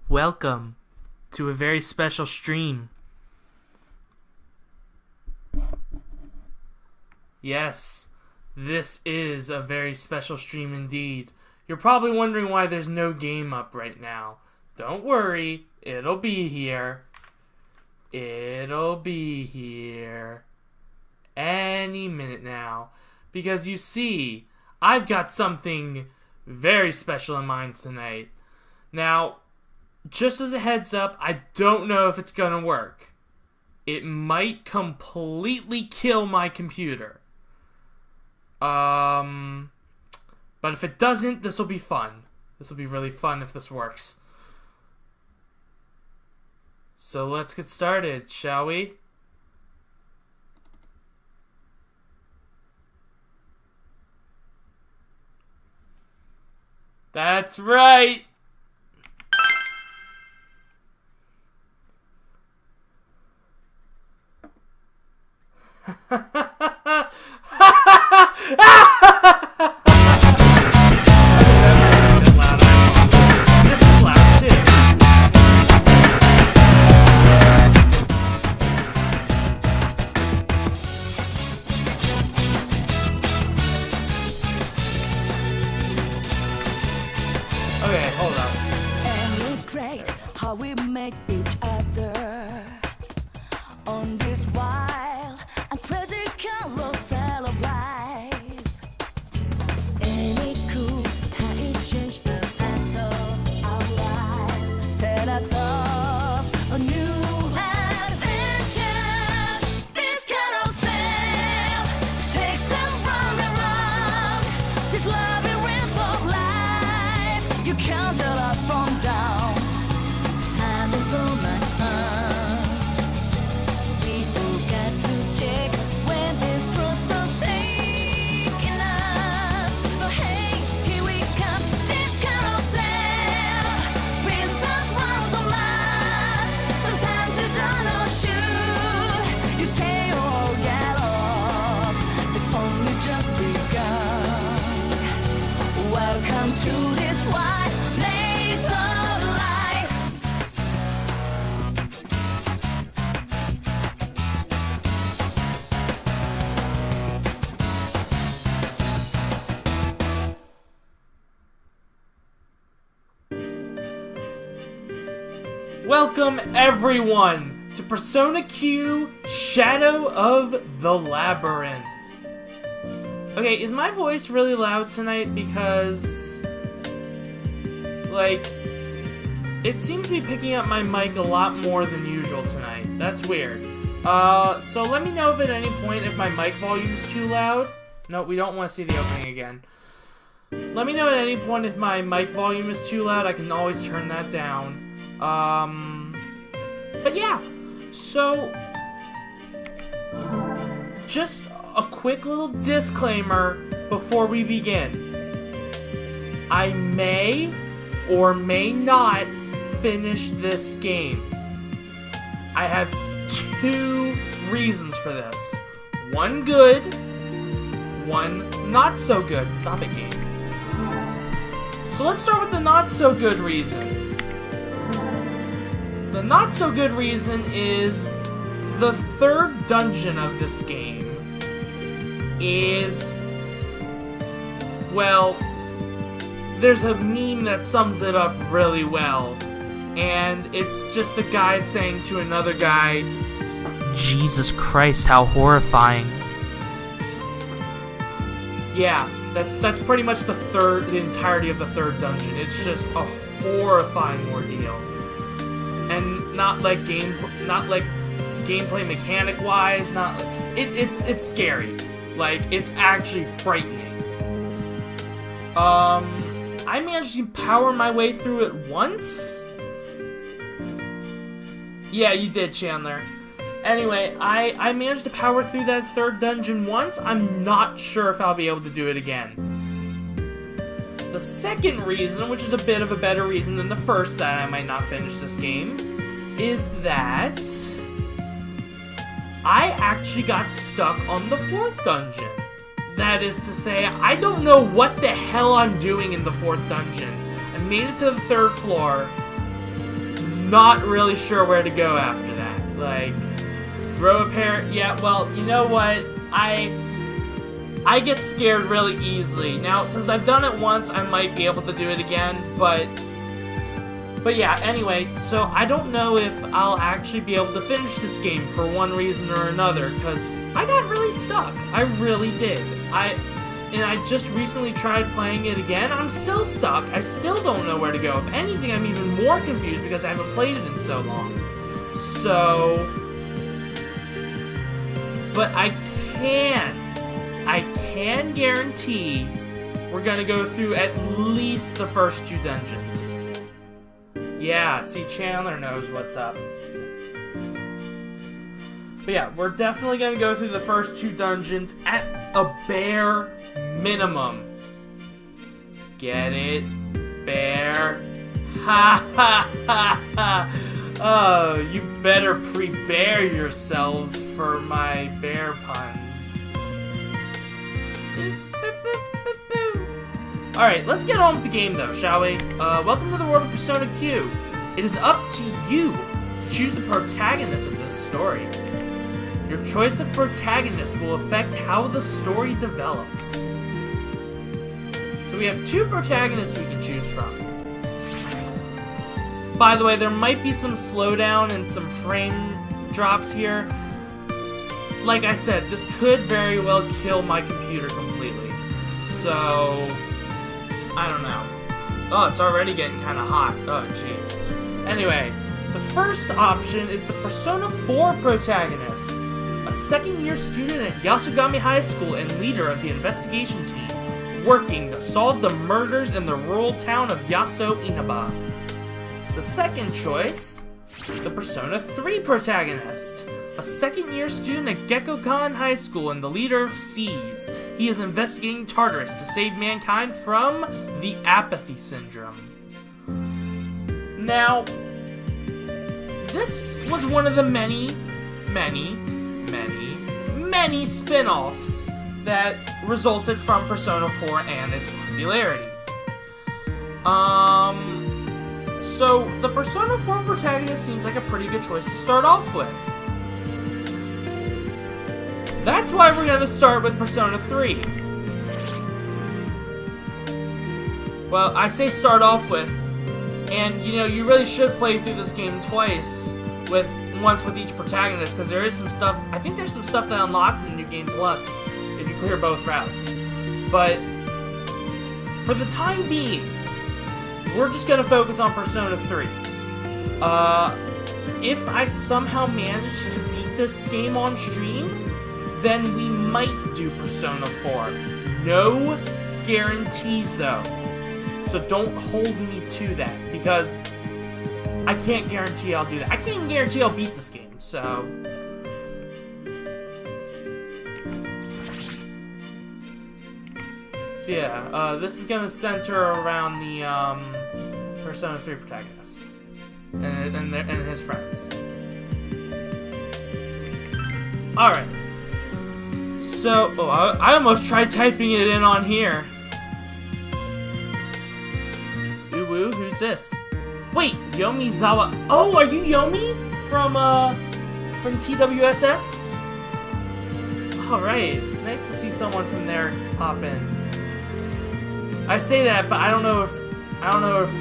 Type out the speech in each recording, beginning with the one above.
Welcome to a very special stream. Yes, this is a very special stream indeed. You're probably wondering why there's no game up right now. Don't worry, it'll be here. It'll be here any minute now. Because you see, I've got something very special in mind tonight. Now, just as a heads up, I don't know if it's gonna work. It might completely kill my computer. But if it doesn't, this will be fun. This will be really fun if this works. So let's get started, shall we? That's right! This is loud too. Okay, hold on. And it's great how we make each other on this wild and crazy carousel of life. And it cool how it changed the path of our lives, set us off a new adventure. This carousel takes us round and round this labyrinth of life. You can't tell up from down, having so much fun. We forget to check when this crossroads taking us. But hey, here we come. This carousel spins us round so much. Sometimes you don't know should you stay or get off. It's only just begun. Welcome to this wide maze of life. Welcome everyone to Persona Q Shadow of the Labyrinth. Okay, is my voice really loud tonight? Because, like, it seems to be picking up my mic a lot more than usual tonight. That's weird. So let me know if at any point if my mic volume is too loud. No, we don't want to see the opening again. Let me know at any point if my mic volume is too loud. I can always turn that down. But yeah, so just a quick little disclaimer before we begin. I may or may not finish this game. I have two reasons for this. One good, one not so good. Stop it, game. So let's start with the not so good reason. The not so good reason is the third dungeon of this game is, well, there's a meme that sums it up really well, and it's just a guy saying to another guy, Jesus Christ, how horrifying. Yeah, that's pretty much the entirety of the third dungeon. It's just a horrifying ordeal. And not like gameplay mechanic wise, it's scary. Like, it's actually frightening. I managed to power my way through it once. Yeah, you did, Chandler. Anyway, I managed to power through that third dungeon once. I'm not sure if I'll be able to do it again. The second reason, which is a bit of a better reason than the first that I might not finish this game, is that I actually got stuck on the fourth dungeon. That is to say, I don't know what the hell I'm doing in the fourth dungeon. I made it to the third floor, not really sure where to go after that. Like, grow a pair. Yeah, well, you know what? I get scared really easily. Now, since I've done it once, I might be able to do it again, but yeah, anyway, so I don't know if I'll actually be able to finish this game for one reason or another, because I got really stuck. I really did. And I just recently tried playing it again. I'm still stuck. I still don't know where to go. If anything, I'm even more confused because I haven't played it in so long. So, but I can guarantee we're gonna go through at least the first 2 dungeons. Yeah, see, Chandler knows what's up. But yeah, we're definitely gonna go through the first 2 dungeons at a bare minimum. Get it? Bear? Ha ha ha ha! Oh, you better prepare yourselves for my bear puns. Alright, let's get on with the game though, shall we? Welcome to the world of Persona Q. It is up to you to choose the protagonist of this story. Your choice of protagonist will affect how the story develops. So we have 2 protagonists we can choose from. By the way, there might be some slowdown and some frame drops here. Like I said, this could very well kill my computer completely. So, I don't know. Oh, it's already getting kind of hot. Oh, jeez. Anyway, the first option is the Persona 4 protagonist. A second-year student at Yasugami High School and leader of the investigation team, working to solve the murders in the rural town of Yaso Inaba. The second choice, the Persona 3 protagonist. A second-year student at Gekkokan High School and the leader of SEAS. He is investigating Tartarus to save mankind from the Apathy Syndrome. Now, this was one of the many spin-offs that resulted from Persona 4 and its popularity. So the Persona 4 protagonist seems like a pretty good choice to start off with. That's why we're going to start with Persona 3. Well, I say start off with, and you know, you really should play through this game twice, once with each protagonist, because there is some stuff, I think there's some stuff that unlocks in New Game Plus if you clear both routes. But for the time being, we're just going to focus on Persona 3. If I somehow manage to beat this game on stream, then we might do Persona 4. No guarantees though. So don't hold me to that, because I can't guarantee I'll do that. I can't even guarantee I'll beat this game, so... So yeah, this is gonna center around the, Persona 3 protagonist. And his friends. Alright. So, I almost tried typing it in on here. Ooh, who's this? Wait, Yomizawa. Oh, are you Yomi from TWSS? Alright, it's nice to see someone from there pop in. I say that, but I don't know if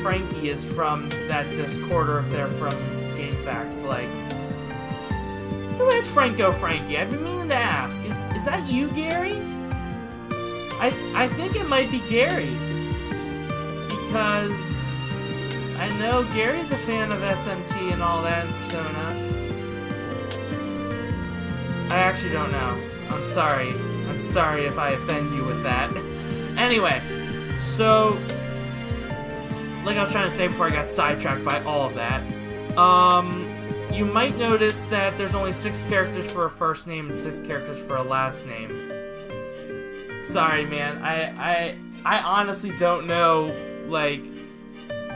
Frankie is from that Discord or if they're from GameFAQs. Like, who is Frankie? I've been meaning to ask. Is that you, Gary? I think it might be Gary. Because I know Gary's a fan of SMT and all that in Persona. I actually don't know. I'm sorry. I'm sorry if I offend you with that. Anyway, so, like I was trying to say before I got sidetracked by all of that, you might notice that there's only 6 characters for a first name and 6 characters for a last name. Sorry, man. I honestly don't know, like,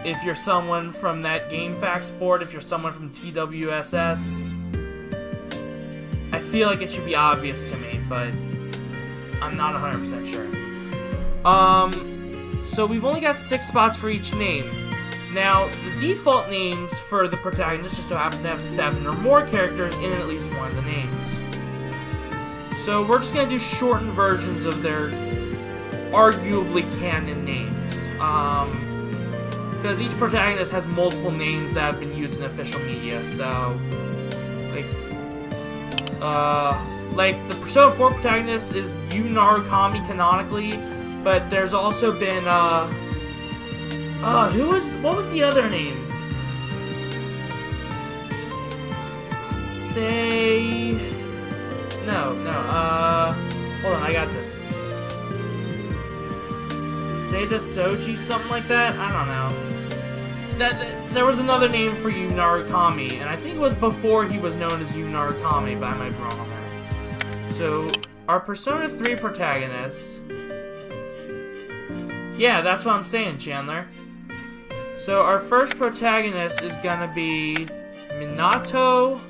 if you're someone from that GameFAQs board, if you're someone from TWSS. I feel like it should be obvious to me, but I'm not 100% sure. So we've only got 6 spots for each name. Now, the default names for the protagonists just so happen to have 7 or more characters in at least one of the names. So we're just going to do shortened versions of their arguably canon names. Because each protagonist has multiple names that have been used in official media, so... Like, the Persona 4 protagonist is Yu Narukami canonically, but there's also been, what was the other name? Hold on, I got this. Seda Soji, something like that? I don't know. There was another name for Yu Narukami, and I think it was before he was known as Yu Narukami, but I might be wrong on that. So, our Persona 3 protagonist... Yeah, that's what I'm saying, Chandler. So, our first protagonist is gonna be Minato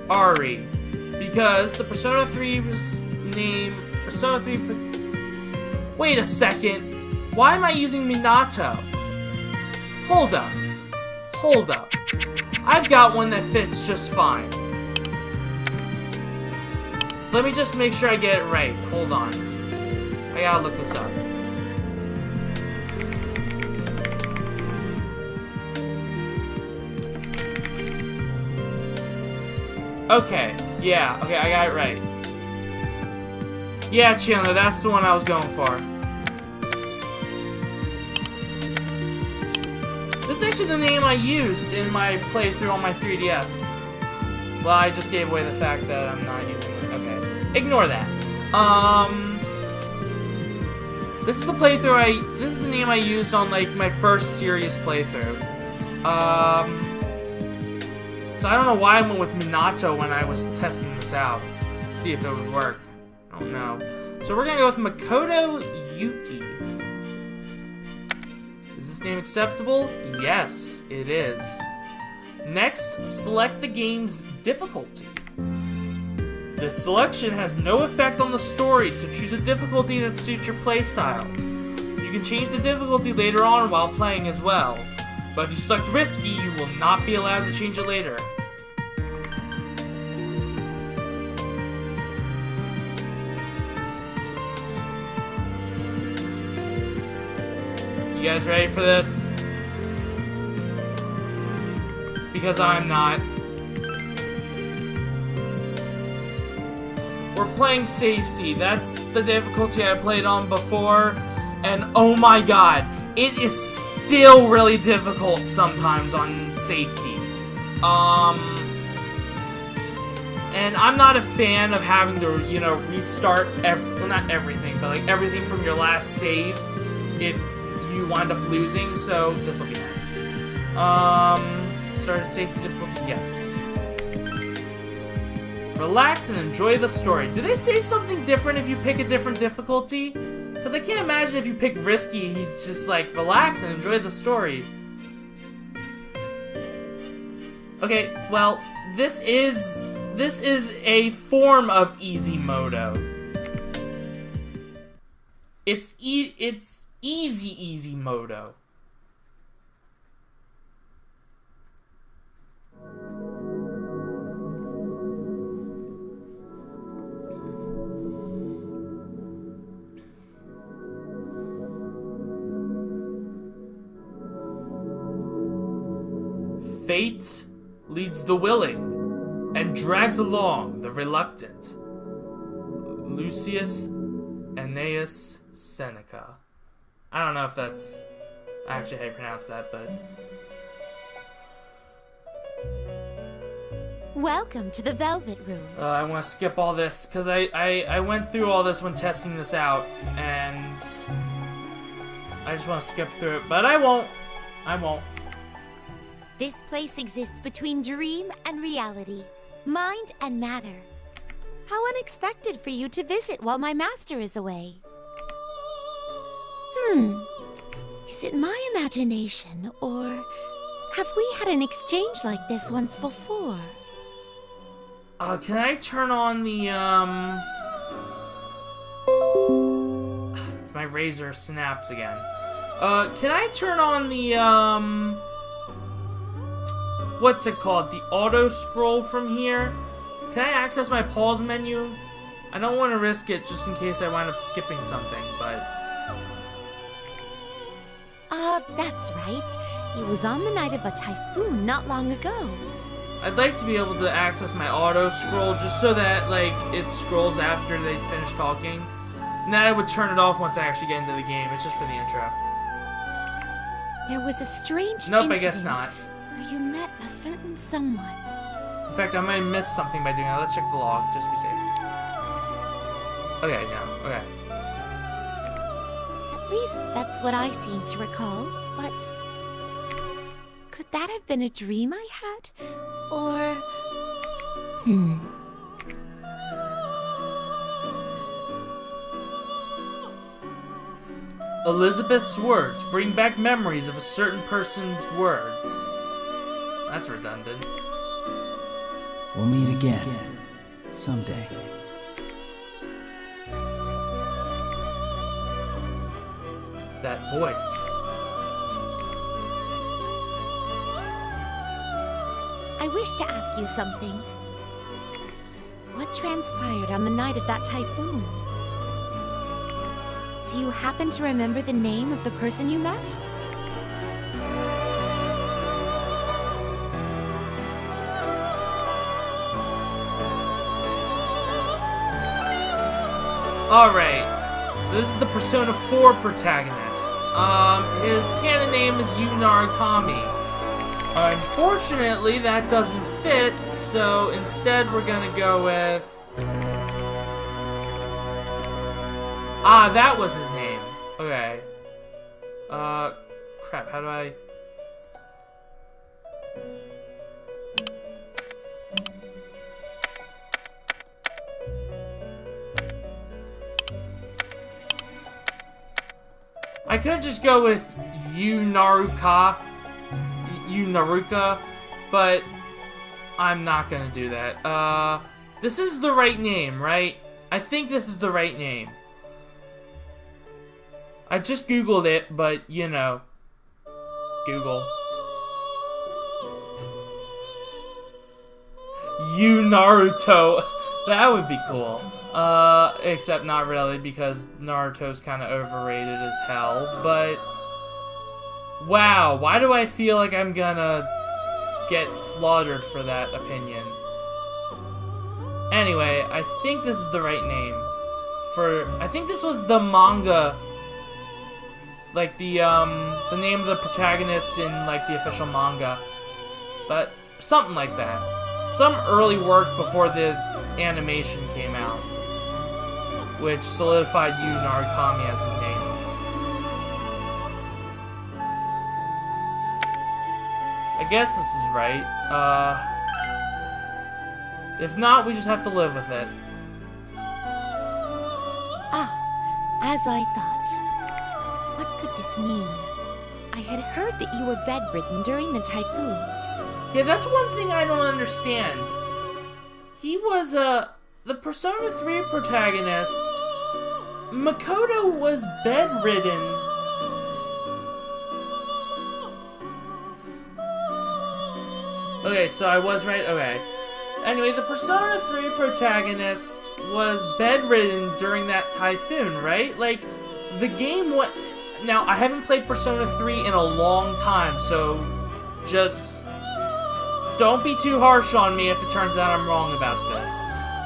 Ari. Because the Persona 3's name... Persona 3... Wait a second. Why am I using Minato? Hold up. I've got one that fits just fine. Let me just make sure I get it right. Hold on. I gotta look this up. Okay, I got it right. Yeah, Chandler, that's the one I was going for. This is actually the name I used in my playthrough on my 3DS. Well, I just gave away the fact that I'm not using it. Okay, ignore that. This is the playthrough this is the name I used on, like, my first serious playthrough. So I don't know why I went with Minato when I was testing this out. See if it would work. I don't know. So we're gonna go with Makoto Yuki. Is this name acceptable? Yes, it is. Next, select the game's difficulty. This selection has no effect on the story, so choose a difficulty that suits your playstyle. You can change the difficulty later on while playing as well, but if you select risky, you will not be allowed to change it later. You guys ready for this? Because I'm not. We're playing safety. That's the difficulty I played on before. And oh my god, it is still really difficult sometimes on safety. And I'm not a fan of having to, you know, restart, well, not everything, but like everything from your last save if you wind up losing, so this will be nice. Start at safety difficulty, yes. Relax and enjoy the story. Do they say something different if you pick a different difficulty? Because I can't imagine if you pick risky, he's just like, relax and enjoy the story. Okay, well, this is a form of easy modo. It's easy modo. Fate leads the willing and drags along the reluctant. Lucius Annaeus Seneca. I don't know if that's actually how you pronounce that, but... Welcome to the Velvet Room. I want to skip all this, because I went through all this when testing this out, and I just want to skip through it, but I won't. This place exists between dream and reality, mind and matter. How unexpected for you to visit while my master is away. Is it my imagination, or have we had an exchange like this once before? Can I turn on the, It's my Razer Synapse again. Can I turn on the, what's it called? The auto scroll from here? Can I access my pause menu? I don't want to risk it just in case I wind up skipping something, but... That's right. It was on the night of a typhoon not long ago. I'd like to be able to access my auto scroll just so that, like, it scrolls after they finish talking. And then I would turn it off once I actually get into the game. It's just for the intro. There was a strange Nope, incident I guess not. where you met a certain someone. In fact, I might miss something by doing that. Let's check the log, just to be safe. Okay, no, okay. At least that's what I seem to recall, but... could that have been a dream I had? Or... Elizabeth's words bring back memories of a certain person's words. That's redundant. We'll meet again. Someday. That voice. I wish to ask you something. What transpired on the night of that typhoon? Do you happen to remember the name of the person you met? Alright, so this is the Persona 4 protagonist. His canon name is Yu Narukami. Unfortunately, that doesn't fit, so instead we're gonna go with... Ah, that was his name. Okay. Crap, how do I... I could just go with Yu Naruka, but I'm not gonna do that. This is the right name, right? I think this is the right name. I just googled it, but you know, Google. Yu Naruto. That would be cool. Except not really, because Naruto's kind of overrated as hell, but... Wow, why do I feel like I'm gonna get slaughtered for that opinion? Anyway, I think this is the right name. I think this was the manga, like the name of the protagonist in, like, the official manga. But, something like that. Some early work before the animation came out, which solidified Yu Narukami as his name. I guess this is right. If not, we just have to live with it. Ah, as I thought. What could this mean? I had heard that you were bedridden during the typhoon. Yeah, that's one thing I don't understand. He was, the Persona 3 protagonist. Makoto was bedridden. Okay, so I was right? Okay. Anyway, the Persona 3 protagonist was bedridden during that typhoon, right? Like, the game Now, I haven't played Persona 3 in a long time, so just don't be too harsh on me if it turns out I'm wrong about this.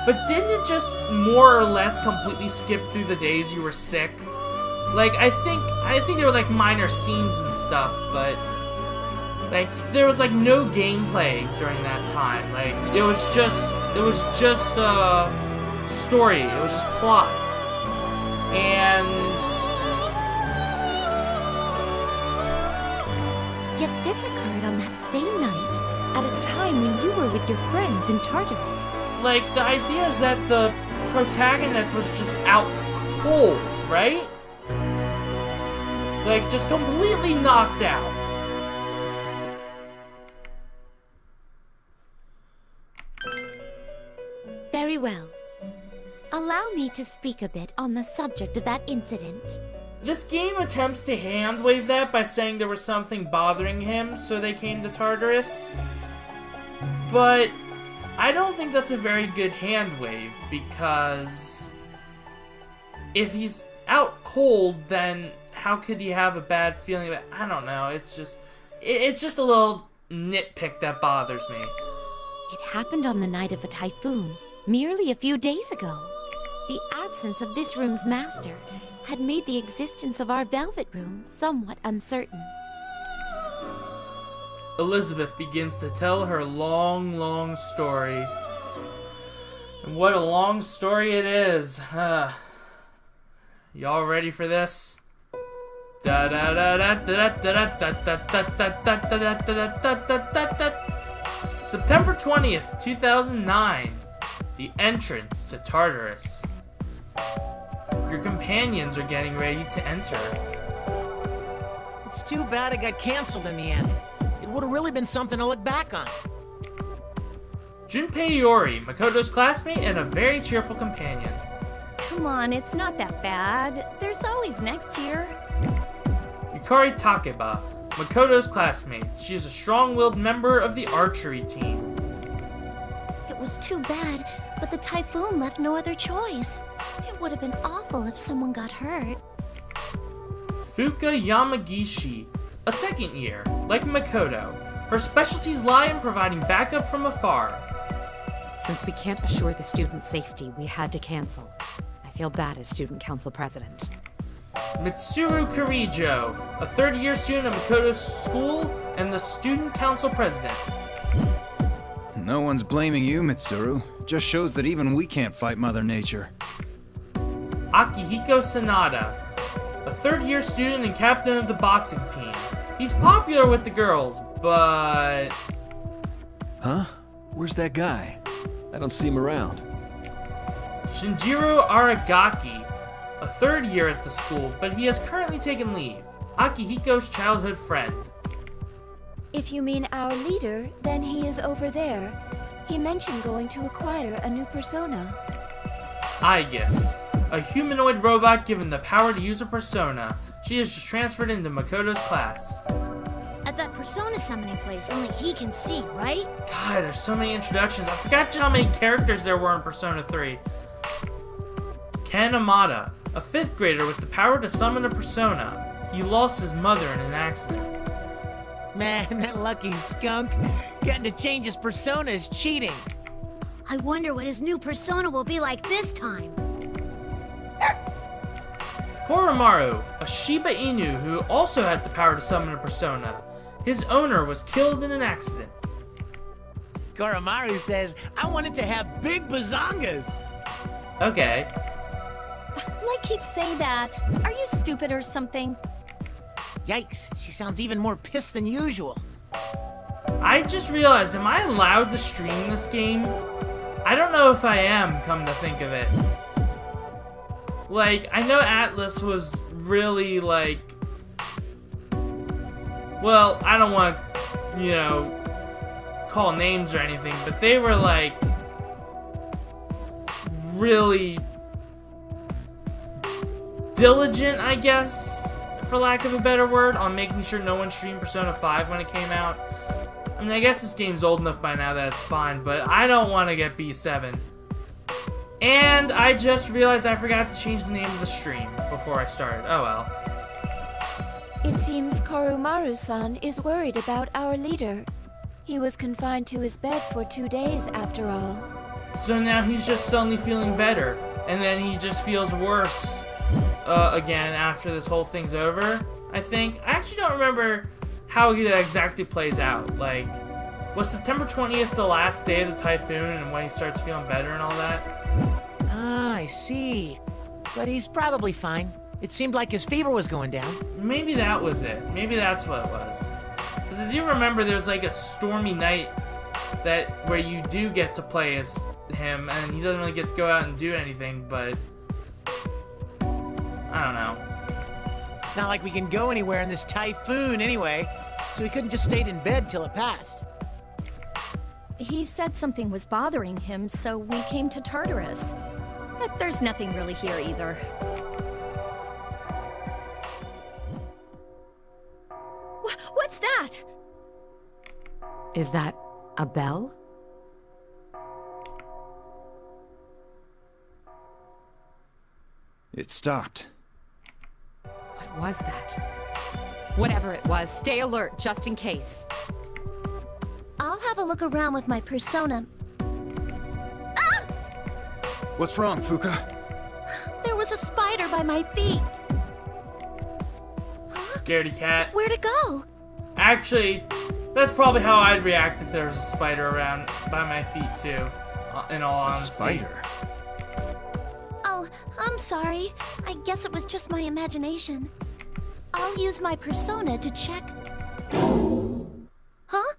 But didn't it just more or less completely skip through the days you were sick? Like, I think there were, like, minor scenes and stuff, but... like, there was, like, no gameplay during that time. Like, it was just story. It was just plot. And... Yet this occurred on that same night, at a time when you were with your friends in Tartarus. like, the idea is that the protagonist was just out cold, right? Like, just completely knocked out. Very well. Allow me to speak a bit on the subject of that incident. This game attempts to hand wave that by saying there was something bothering him, so they came to Tartarus. But I don't think that's a very good hand wave, because if he's out cold, then how could you have a bad feeling about I don't know, it's just a little nitpick that bothers me. It happened on the night of a typhoon, merely a few days ago. The absence of this room's master had made the existence of our Velvet Room somewhat uncertain. Elizabeth begins to tell her long, long story. And what a long story it is. Y'all ready for this? September 20th, 2009. The entrance to Tartarus. Your companions are getting ready to enter. It's too bad it got canceled in the end. It would have really been something to look back on. Junpei Iori, Makoto's classmate and a very cheerful companion. Come on, it's not that bad. There's always next year. Yukari Takeba, Makoto's classmate. She is a strong-willed member of the archery team. It was too bad, but the typhoon left no other choice. It would have been awful if someone got hurt. Fuka Yamagishi, a second year, like Makoto. Her specialties lie in providing backup from afar. Since we can't assure the students' safety, we had to cancel. I feel bad as student council president. Mitsuru Kirijo, a third-year student at Makoto's school and the student council president. No one's blaming you, Mitsuru. Just shows that even we can't fight Mother Nature. Akihiko Sanada, a third-year student and captain of the boxing team. He's popular with the girls, but... Huh? Where's that guy? I don't see him around. Shinjiro Aragaki, a third year at the school, but he has currently taken leave. Akihiko's childhood friend. If you mean our leader, then he is over there. He mentioned going to acquire a new persona. Aegis, a humanoid robot given the power to use a persona. She is just transferred into Makoto's class. At that persona summoning place, only he can see, right? God, there's so many introductions. I forgot just how many characters there were in Persona 3. Ken Amada, a 5th grader with the power to summon a persona. He lost his mother in an accident. Man, that lucky skunk. Getting to change his persona is cheating. I wonder what his new persona will be like this time. Koromaru, a Shiba Inu who also has the power to summon a persona. His owner was killed in an accident. Koromaru says, I wanted to have big bazongas. Okay. Like he'd say that. Are you stupid or something? Yikes, she sounds even more pissed than usual. I just realized, am I allowed to stream this game? I don't know if I am, come to think of it. Like, I know Atlas was really, like... Well, I don't want, you know, call names or anything, but they were, like... really... diligent, I guess, for lack of a better word, on making sure no one streamed Persona 5 when it came out. I mean, I guess this game's old enough by now that it's fine, but I don't want to get B7. And I just realized I forgot to change the name of the stream before I started. Oh well. It seems Koromaru-san is worried about our leader. He was confined to his bed for 2 days, after all. So now he's just suddenly feeling better, and then he just feels worse again after this whole thing's over, I think. I actually don't remember how that exactly plays out. Like, was September 20th the last day of the typhoon and when he starts feeling better and all that? Ah, I see. But he's probably fine. It seemed like his fever was going down. Maybe that was it. Maybe that's what it was. Because I do remember there was like a stormy night that where you do get to play as him and he doesn't really get to go out and do anything, but I don't know. Not like we can go anywhere in this typhoon anyway, so he couldn't just stayed in bed till it passed. He said something was bothering him, so we came to Tartarus. But there's nothing really here either. that? Is that a bell? It stopped. What was that? Whatever it was, stay alert just in case. I'll have a look around with my persona. What's wrong, Fuka? There was a spider by my feet. Scaredy cat. Where'd it go? Actually, that's probably how I'd react if there was a spider around by my feet too. In all A honesty. spider? Oh, I'm sorry. I guess it was just my imagination. I'll use my persona to check. Huh?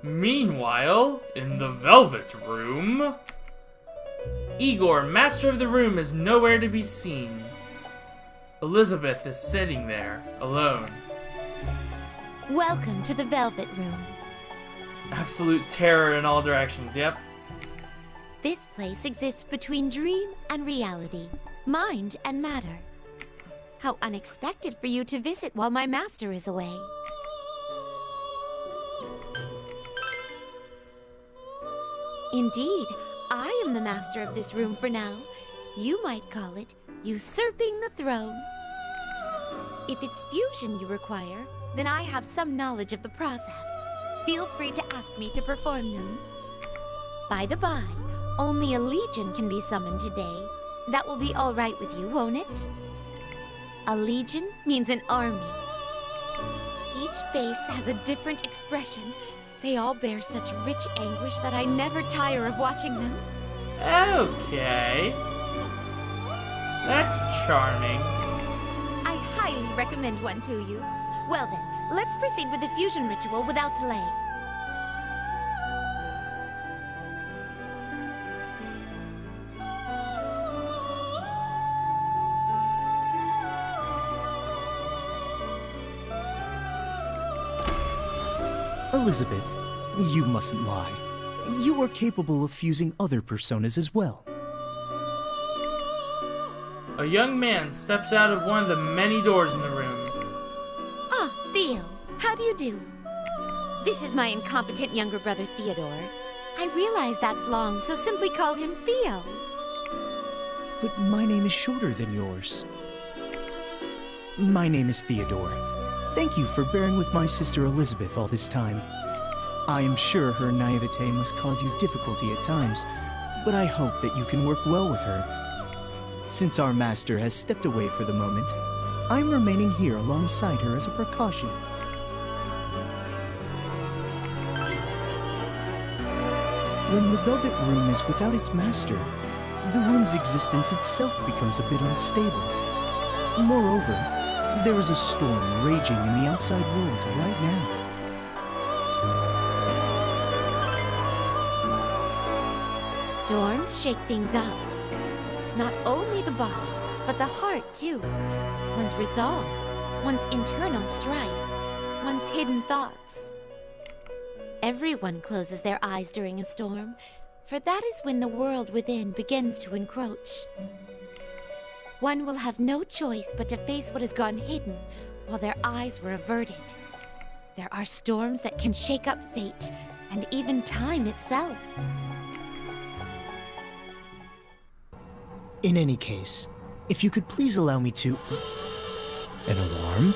Meanwhile, in the Velvet Room, Igor, master of the room, is nowhere to be seen. Elizabeth is sitting there, alone. Welcome to the Velvet Room. Absolute terror in all directions, yep. This place exists between dream and reality, mind and matter. How unexpected for you to visit while my master is away. Indeed, I am the master of this room for now. You might call it usurping the throne. If it's fusion you require, then I have some knowledge of the process. Feel free to ask me to perform them. By the by, only a legion can be summoned today. That will be all right with you, won't it? A legion means an army. Each face has a different expression. They all bear such rich anguish that I never tire of watching them. Okay. That's charming. I highly recommend one to you. Well then, let's proceed with the fusion ritual without delay. Elizabeth, you mustn't lie. You are capable of fusing other personas as well. A young man steps out of one of the many doors in the room. Ah, Theo, how do you do? This is my incompetent younger brother, Theodore. I realize that's long, so simply call him Theo. But my name is shorter than yours. My name is Theodore. Thank you for bearing with my sister Elizabeth all this time. I am sure her naivete must cause you difficulty at times, but I hope that you can work well with her. Since our master has stepped away for the moment, I'm remaining here alongside her as a precaution. When the Velvet Room is without its master, the room's existence itself becomes a bit unstable. Moreover, there is a storm raging in the outside world right now. Storms shake things up. Not only the body, but the heart too. One's resolve, one's internal strife, one's hidden thoughts. Everyone closes their eyes during a storm, for that is when the world within begins to encroach. One will have no choice but to face what has gone hidden while their eyes were averted. There are storms that can shake up fate and even time itself. In any case, if you could please allow me to... An alarm?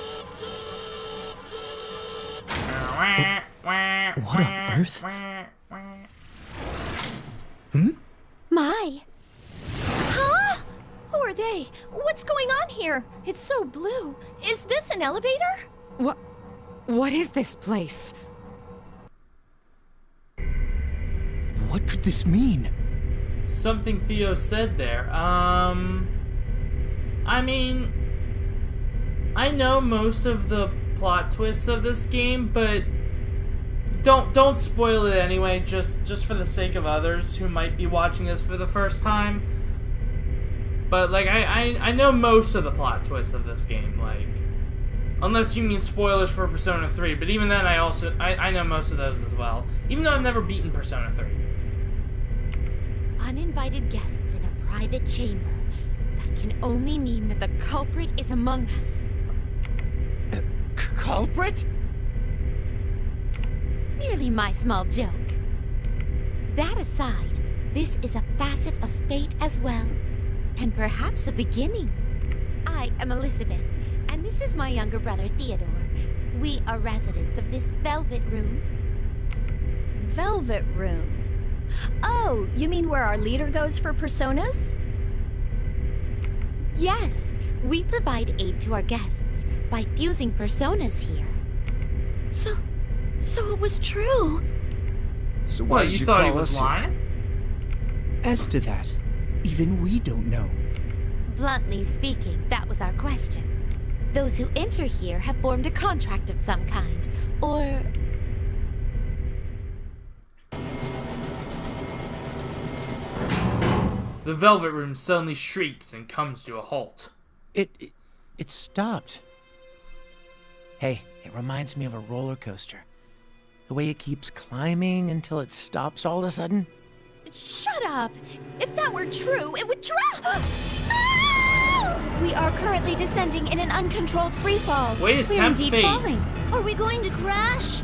What on earth? My! Huh? Who are they? What's going on here? It's so blue. Is this an elevator? What is this place? What could this mean? Something Theo said there. I mean, I know most of the plot twists of this game, but don't spoil it anyway, just for the sake of others who might be watching this for the first time. But like I know most of the plot twists of this game, like unless you mean spoilers for Persona 3, but even then I know most of those as well. Even though I've never beaten Persona 3. Uninvited guests in a private chamber. That can only mean that the culprit is among us. culprit? Merely my small joke. That aside, this is a facet of fate as well, and perhaps a beginning. I am Elizabeth, and this is my younger brother Theodore. We are residents of this Velvet Room. Velvet Room. Oh, you mean where our leader goes for personas? Yes, we provide aid to our guests by fusing personas here. So it was true. So What, did you thought he call was us here? lying? As to that, even we don't know. Bluntly speaking, that was our question. Those who enter here have formed a contract of some kind, or... The Velvet Room suddenly shrieks and comes to a halt. It stopped. Hey, it reminds me of a roller coaster. The way it keeps climbing until it stops all of a sudden. Shut up! If that were true, it would drop! We are currently descending in an uncontrolled freefall. Way to We're tempt indeed fate. falling. Are we going to crash?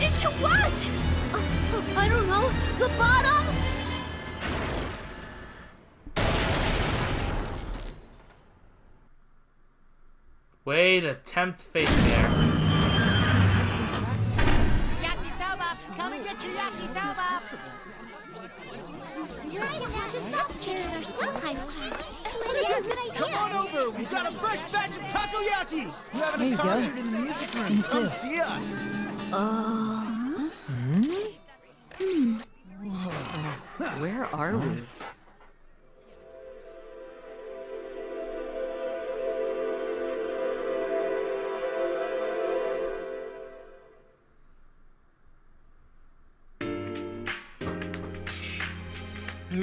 Into what? I don't know. The bottom? Way to tempt fate there. Yakisoba! Come and get your yakisoba! Just stop staring at our sunrise class. Lydia, good idea. Come on over! We've got a fresh batch of takoyaki! We're having a concert in the music room. Come see us! Where are we?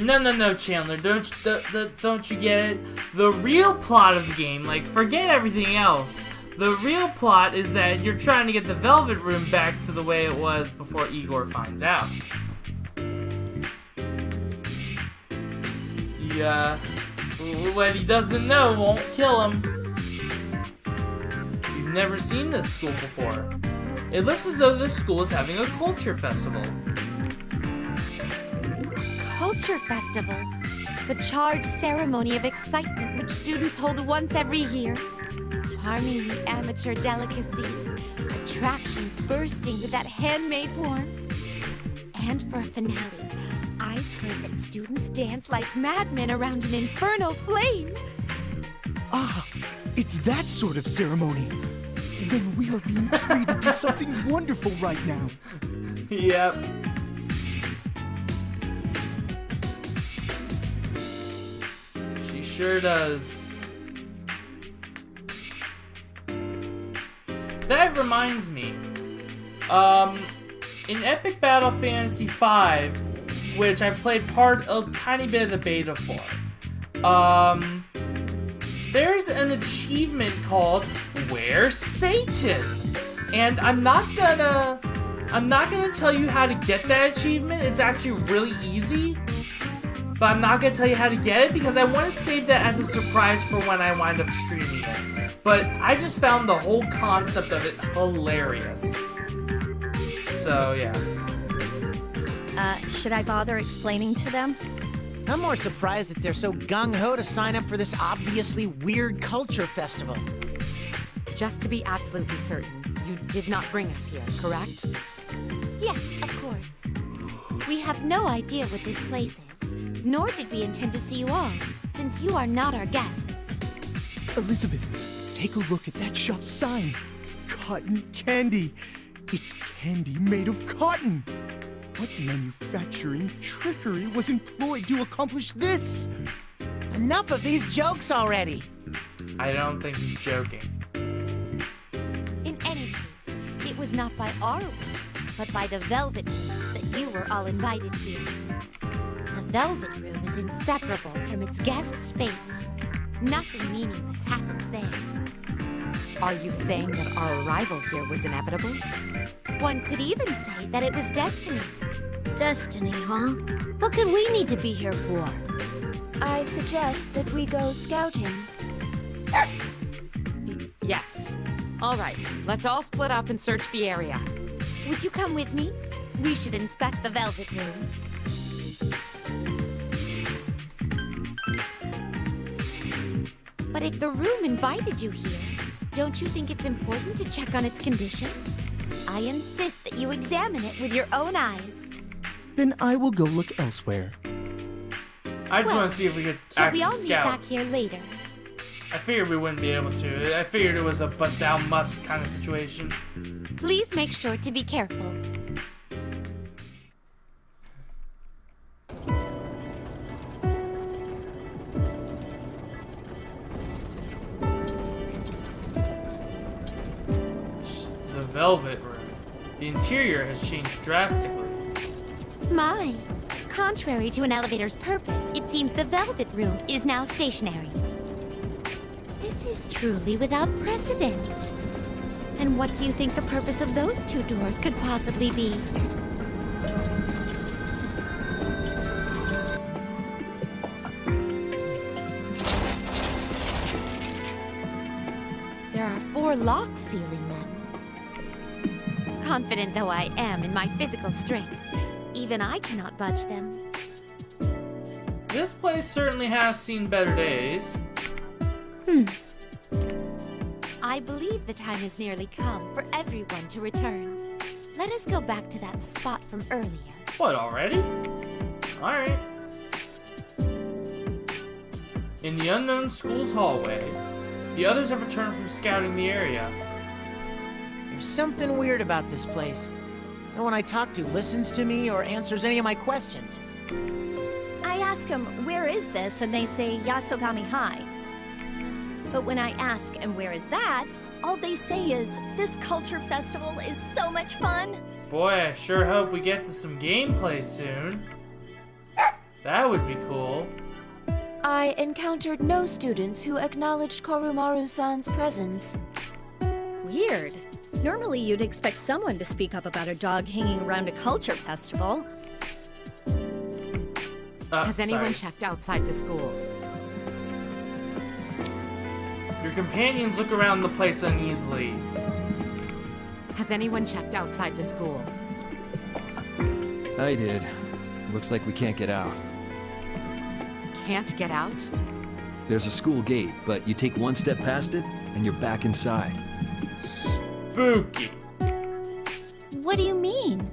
No, Chandler, don't you get it? The real plot of the game, like, forget everything else. The real plot is that you're trying to get the Velvet Room back to the way it was before Igor finds out. What he doesn't know won't kill him. You've never seen this school before. It looks as though this school is having a culture festival. Culture Festival. The charged ceremony of excitement which students hold once every year. Charmingly amateur delicacies. Attractions bursting with that handmade warmth. And for a finale, I've heard that students dance like madmen around an infernal flame. Ah, it's that sort of ceremony. Then we are being treated to something wonderful right now. Yep. She sure does. That reminds me. In Epic Battle Fantasy V, which I've played a tiny bit of the beta for, there's an achievement called Where's Satan? And I'm not gonna tell you how to get that achievement. It's actually really easy. But I'm not gonna tell you how to get it because I want to save that as a surprise for when I wind up streaming it. But I just found the whole concept of it hilarious. So yeah. Should I bother explaining to them? I'm more surprised that they're so gung-ho to sign up for this obviously weird culture festival. Just to be absolutely certain, you did not bring us here, correct? Yes, of course. We have no idea what this place is, nor did we intend to see you all, since you are not our guests. Elizabeth, take a look at that shop's sign. Cotton candy. It's candy made of cotton. What manufacturing trickery was employed to accomplish this? Enough of these jokes already. I don't think he's joking. In any case, it was not by our will, but by the Velvet Room that you were all invited here. The Velvet Room is inseparable from its guests' fate. Nothing meaningless happens there. Are you saying that our arrival here was inevitable? One could even say that it was destiny. Destiny, huh? What could we need to be here for? I suggest that we go scouting. Yes. All right, let's all split up and search the area. Would you come with me? We should inspect the Velvet Room. But if the room invited you here, don't you think it's important to check on its condition? I insist that you examine it with your own eyes. Then I will go look elsewhere. I just want to see if we could Shall actually we all meet scout. back here later? I figured we wouldn't be able to. I figured it was a but thou must kind of situation. Please make sure to be careful. The Velvet Room. The interior has changed drastically. My. Contrary to an elevator's purpose, it seems the Velvet Room is now stationary. This is truly without precedent. And what do you think the purpose of those two doors could possibly be? There are 4 locks sealing them. Confident though I am in my physical strength, even I cannot budge them. This place certainly has seen better days. I believe the time has nearly come for everyone to return. Let us go back to that spot from earlier. What, already? Alright. In the unknown school's hallway, the others have returned from scouting the area. There's something weird about this place. No one I talk to listens to me or answers any of my questions. I ask them, where is this? And they say, Yasogami High. But when I ask, and where is that? All they say is, this culture festival is so much fun. Boy, I sure hope we get to some gameplay soon. That would be cool. I encountered no students who acknowledged Korumaru-san's presence. Weird. Normally you'd expect someone to speak up about a dog hanging around a culture festival. Has anyone sorry. checked outside the school? Your companions look around the place uneasily. Has anyone checked outside the school? I did. Looks like we can't get out. Can't get out? There's a school gate, but you take one step past it, and you're back inside. Spooky. What do you mean?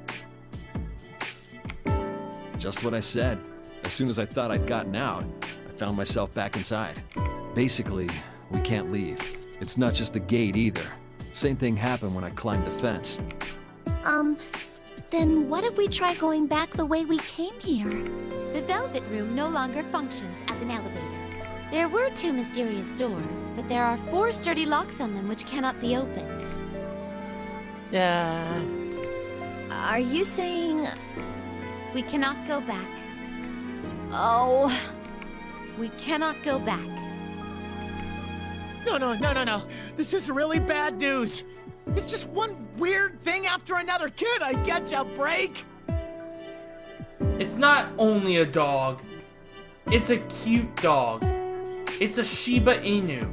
Just what I said. As soon as I thought I'd gotten out, I found myself back inside. Basically, we can't leave. It's not just the gate either. Same thing happened when I climbed the fence. Then what if we try going back the way we came here? The Velvet Room no longer functions as an elevator. There were 2 mysterious doors, but there are 4 sturdy locks on them which cannot be opened. Are you saying... We cannot go back. Oh... We cannot go back. No. This is really bad news. It's just one weird thing after another. Kid, I get ya, break. It's not only a dog. It's a cute dog. It's a Shiba Inu.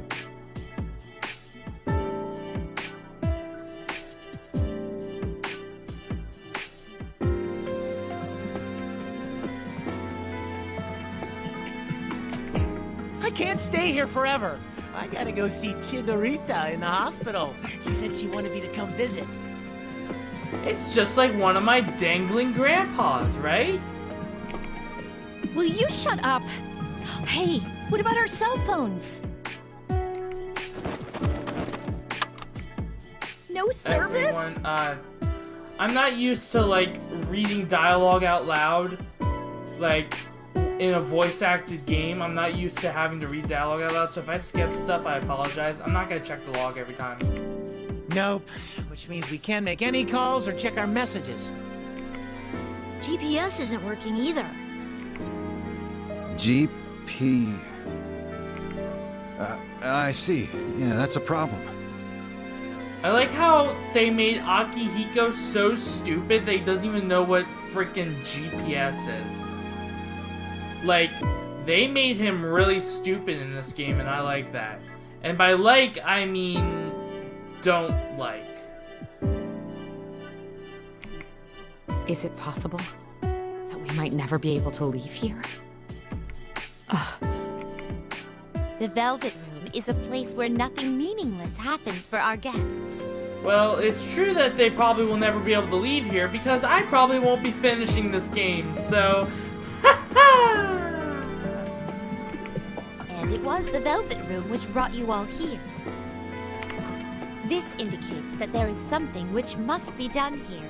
I can't stay here forever. I gotta go see Chidorita in the hospital. She said she wanted me to come visit. It's just like one of my dangling grandpas, right? Will you shut up? Hey, what about our cell phones? No service? Everyone, I'm not used to, like, reading dialogue out loud. Like, in a voice-acted game, I'm not used to having to read dialogue out loud, so if I skip stuff, I apologize. I'm not gonna check the log every time. Nope, which means we can't make any calls or check our messages. GPS isn't working either. GP... I see. Yeah, that's a problem. I like how they made Akihiko so stupid that he doesn't even know what freaking GPS is. Like, they made him really stupid in this game, and I like that. And by like, I mean don't like. Is it possible that we might never be able to leave here? Ugh. The Velvet Room is a place where nothing meaningless happens for our guests. Well, it's true that they probably will never be able to leave here because I probably won't be finishing this game, so... And it was the Velvet Room which brought you all here. This indicates that there is something which must be done here.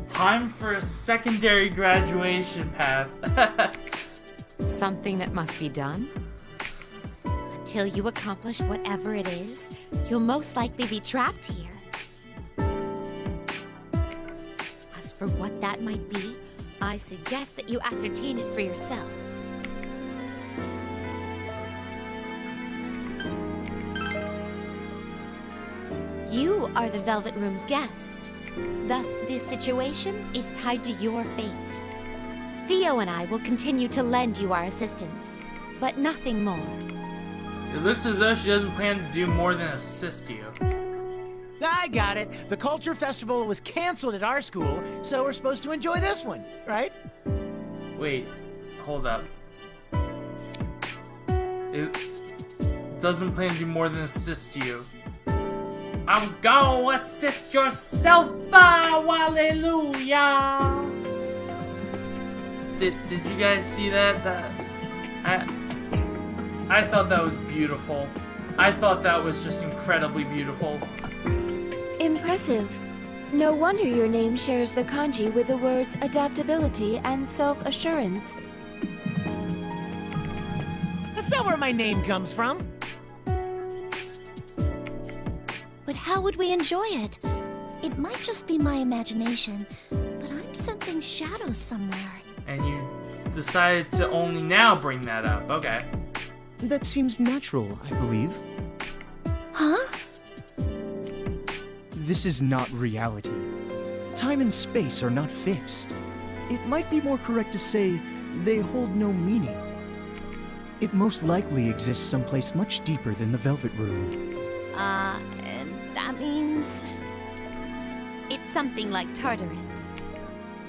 Time for a secondary graduation path. Something that must be done? Until you accomplish whatever it is, you'll most likely be trapped here. As for what that might be, I suggest that you ascertain it for yourself. You are the Velvet Room's guest. Thus, this situation is tied to your fate. Theo and I will continue to lend you our assistance, but nothing more. It looks as though she doesn't plan to do more than assist you. I got it. The Culture Festival was canceled at our school, so we're supposed to enjoy this one, right? Wait, hold up. It doesn't plan to do more than assist you. I'm gonna assist yourself, bow, hallelujah! Did you guys see that? I thought that was beautiful. I thought that was just incredibly beautiful. Impressive. No wonder your name shares the kanji with the words adaptability and self-assurance. That's not where my name comes from. But how would we enjoy it? It might just be my imagination, but I'm sensing shadows somewhere. And you decided to only now bring that up. Okay. That seems natural, I believe. Huh? This is not reality. Time and space are not fixed. It might be more correct to say they hold no meaning. It most likely exists someplace much deeper than the Velvet Room. That means... It's something like Tartarus.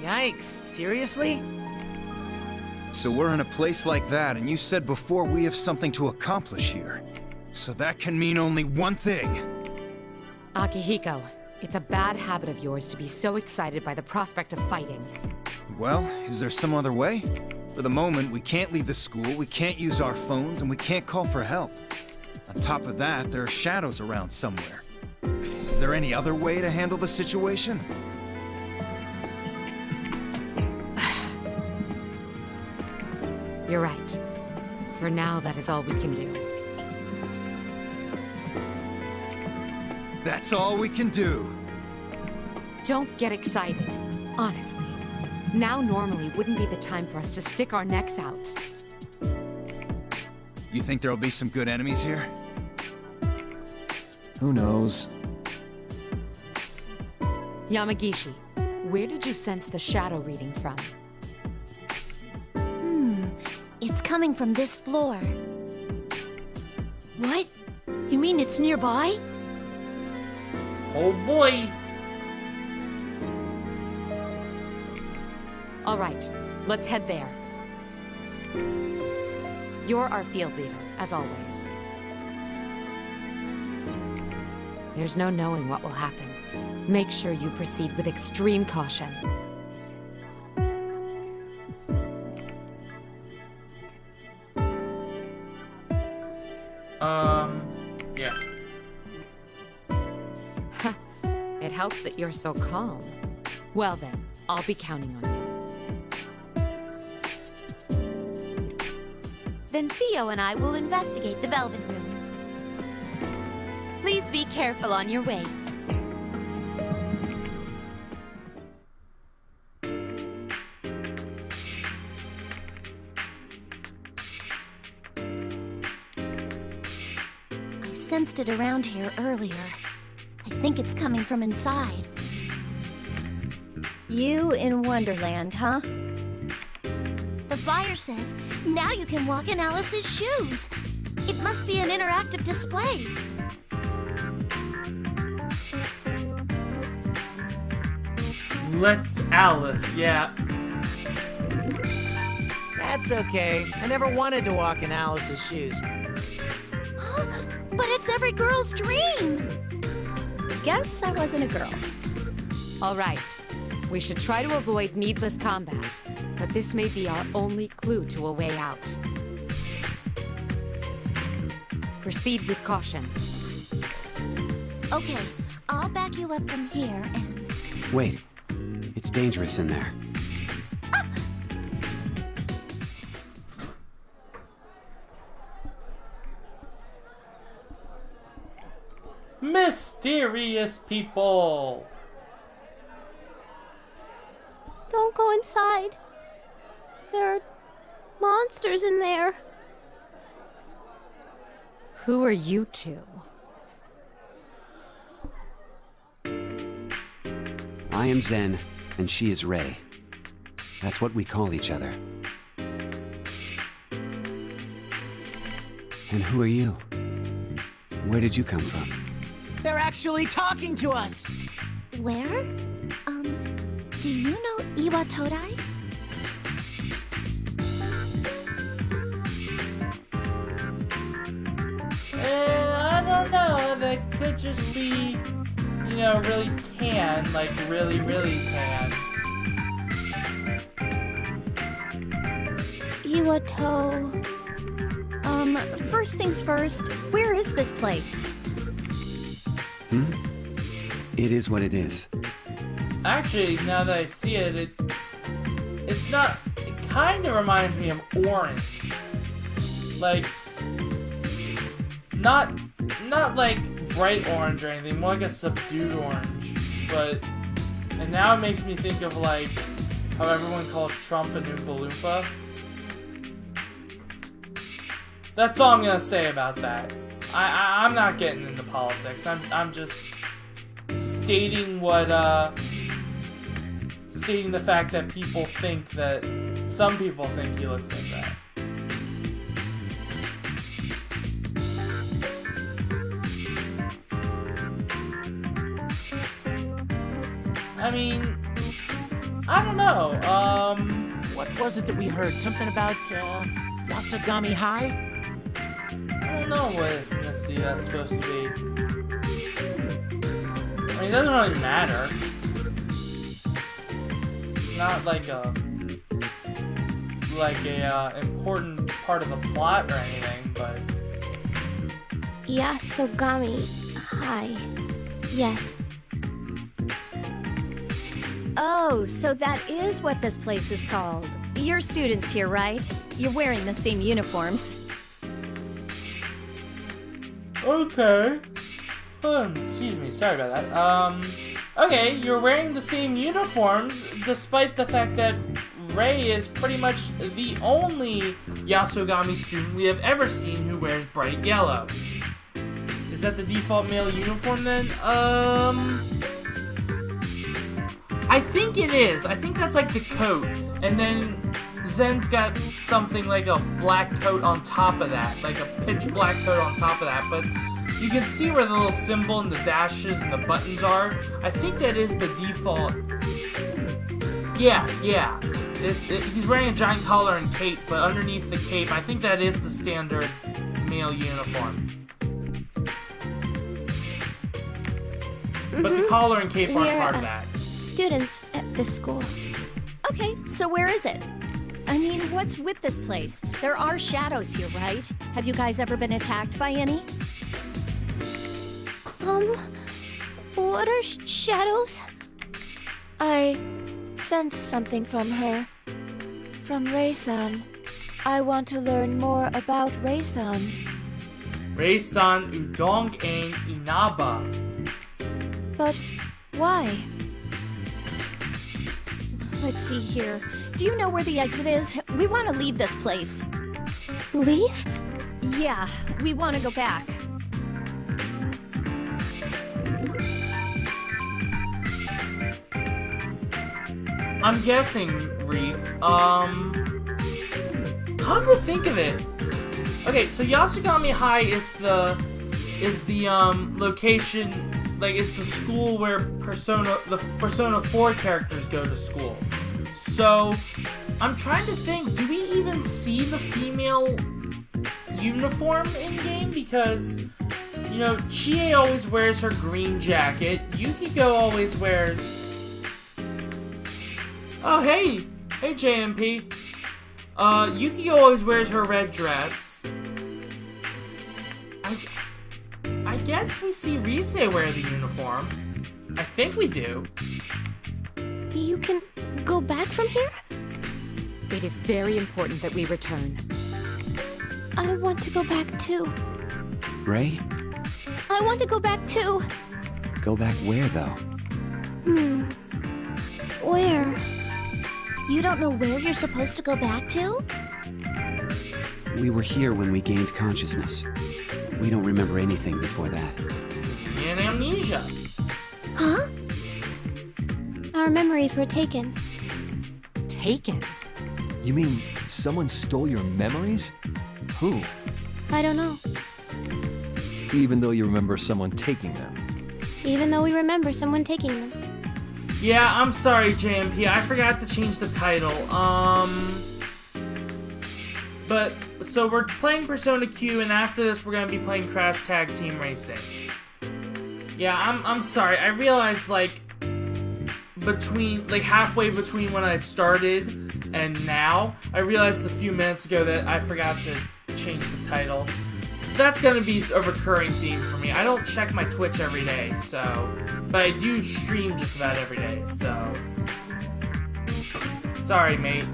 Yikes, seriously? So we're in a place like that, and you said before we have something to accomplish here. So that can mean only one thing. Akihiko, it's a bad habit of yours to be so excited by the prospect of fighting. Well, is there some other way? For the moment, we can't leave the school, we can't use our phones, and we can't call for help. On top of that, there are shadows around somewhere. Is there any other way to handle the situation? You're right. For now, that is all we can do. That's all we can do. Don't get excited. Honestly. Now normally wouldn't be the time for us to stick our necks out. You think there'll be some good enemies here? Who knows? Yamagishi, where did you sense the shadow reading from? It's coming from this floor. What? You mean it's nearby? Oh boy! Alright, let's head there. You're our field leader, as always. There's no knowing what will happen. Make sure you proceed with extreme caution. Yeah. It helps that you're so calm. Well then, I'll be counting on you. Then Theo and I will investigate the Velvet Room. Please be careful on your way. I sensed it around here earlier. I think it's coming from inside. You in Wonderland, huh? The flyer says, now you can walk in Alice's shoes. It must be an interactive display. Let's Alice, yeah. That's okay. I never wanted to walk in Alice's shoes. But it's every girl's dream. Guess I wasn't a girl. All right. We should try to avoid needless combat, but this may be our only clue to a way out. Proceed with caution. Okay, I'll back you up from here and... Wait. It's dangerous in there. Mysterious people! Don't go inside. There are monsters in there. Who are you two? I am Zen, and she is Rei. That's what we call each other. And who are you? Where did you come from? They're actually talking to us! Where? Do you know Iwa Todai? I don't know. That could just be, you know, really tan. Like, really, really tan. Iwato... first things first, where is this place? It is what it is. Actually, now that I see it, it's not... It kind of reminds me of orange. Like... Not like bright orange or anything, more like a subdued orange. But... And now it makes me think of, like, how everyone calls Trump an Oompa Loompa. That's all I'm gonna say about that. I'm not getting into politics. I'm just stating what stating the fact that people think that some people think he looks like that. I mean, I don't know. What was it that we heard? Something about Yasogami High? I don't know what ethnicity that's supposed to be. I mean, it doesn't really matter. It's not like a important part of the plot or anything, but... Yasogami High. Yes. Oh, so that is what this place is called. You're students here, right? You're wearing the same uniforms. Okay. Excuse me, sorry about that. Okay, you're wearing the same uniforms, despite the fact that Rei is pretty much the only Yasogami student we have ever seen who wears bright yellow. Is that the default male uniform then? I think it is. I think that's like the coat. And then Zen's got something like a black coat on top of that. Like a pitch black coat on top of that. But you can see where the little symbol and the dashes and the buttons are. I think that is the default. Yeah. He's wearing a giant collar and cape, but underneath the cape, I think that is the standard male uniform. But the collar and cape aren't part of that. Students at this school. Okay, so where is it? I mean, what's with this place? There are shadows here, right? Have you guys ever been attacked by any? What are shadows? I sense something from her. From Rei-san. I want to learn more about Rei-san. Rei-san Udong and Inaba. But why? Let's see here. Do you know where the exit is? We want to leave this place. Leave? Yeah, we want to go back. I'm guessing, Reap, come to think of it, okay, so Yasogami High is the location, like it's the school where the Persona 4 characters go to school. So I'm trying to think, do we even see the female uniform in game? Because, you know, Chie always wears her green jacket. Yukiko always wears... Oh, hey JMP. Yukiko always wears her red dress. I guess we see Rise wear the uniform. I think we do. You can go back from here? It is very important that we return. I want to go back too. Ray? I want to go back too. Go back where, though? Where? You don't know where you're supposed to go back to? We were here when we gained consciousness. We don't remember anything before that. And amnesia. Huh? Our memories were taken. Taken? You mean someone stole your memories? Who? I don't know. Even though you remember someone taking them? Even though we remember someone taking them. Yeah, I'm sorry, JMP. I forgot to change the title. But, so we're playing Persona Q, and after this we're gonna be playing Crash Tag Team Racing. Yeah, I'm sorry. I realized, like, halfway between when I started and now, I realized a few minutes ago that I forgot to change the title. That's gonna be a recurring theme for me. I don't check my Twitch every day, but I do stream just about every day, so... Sorry, mate.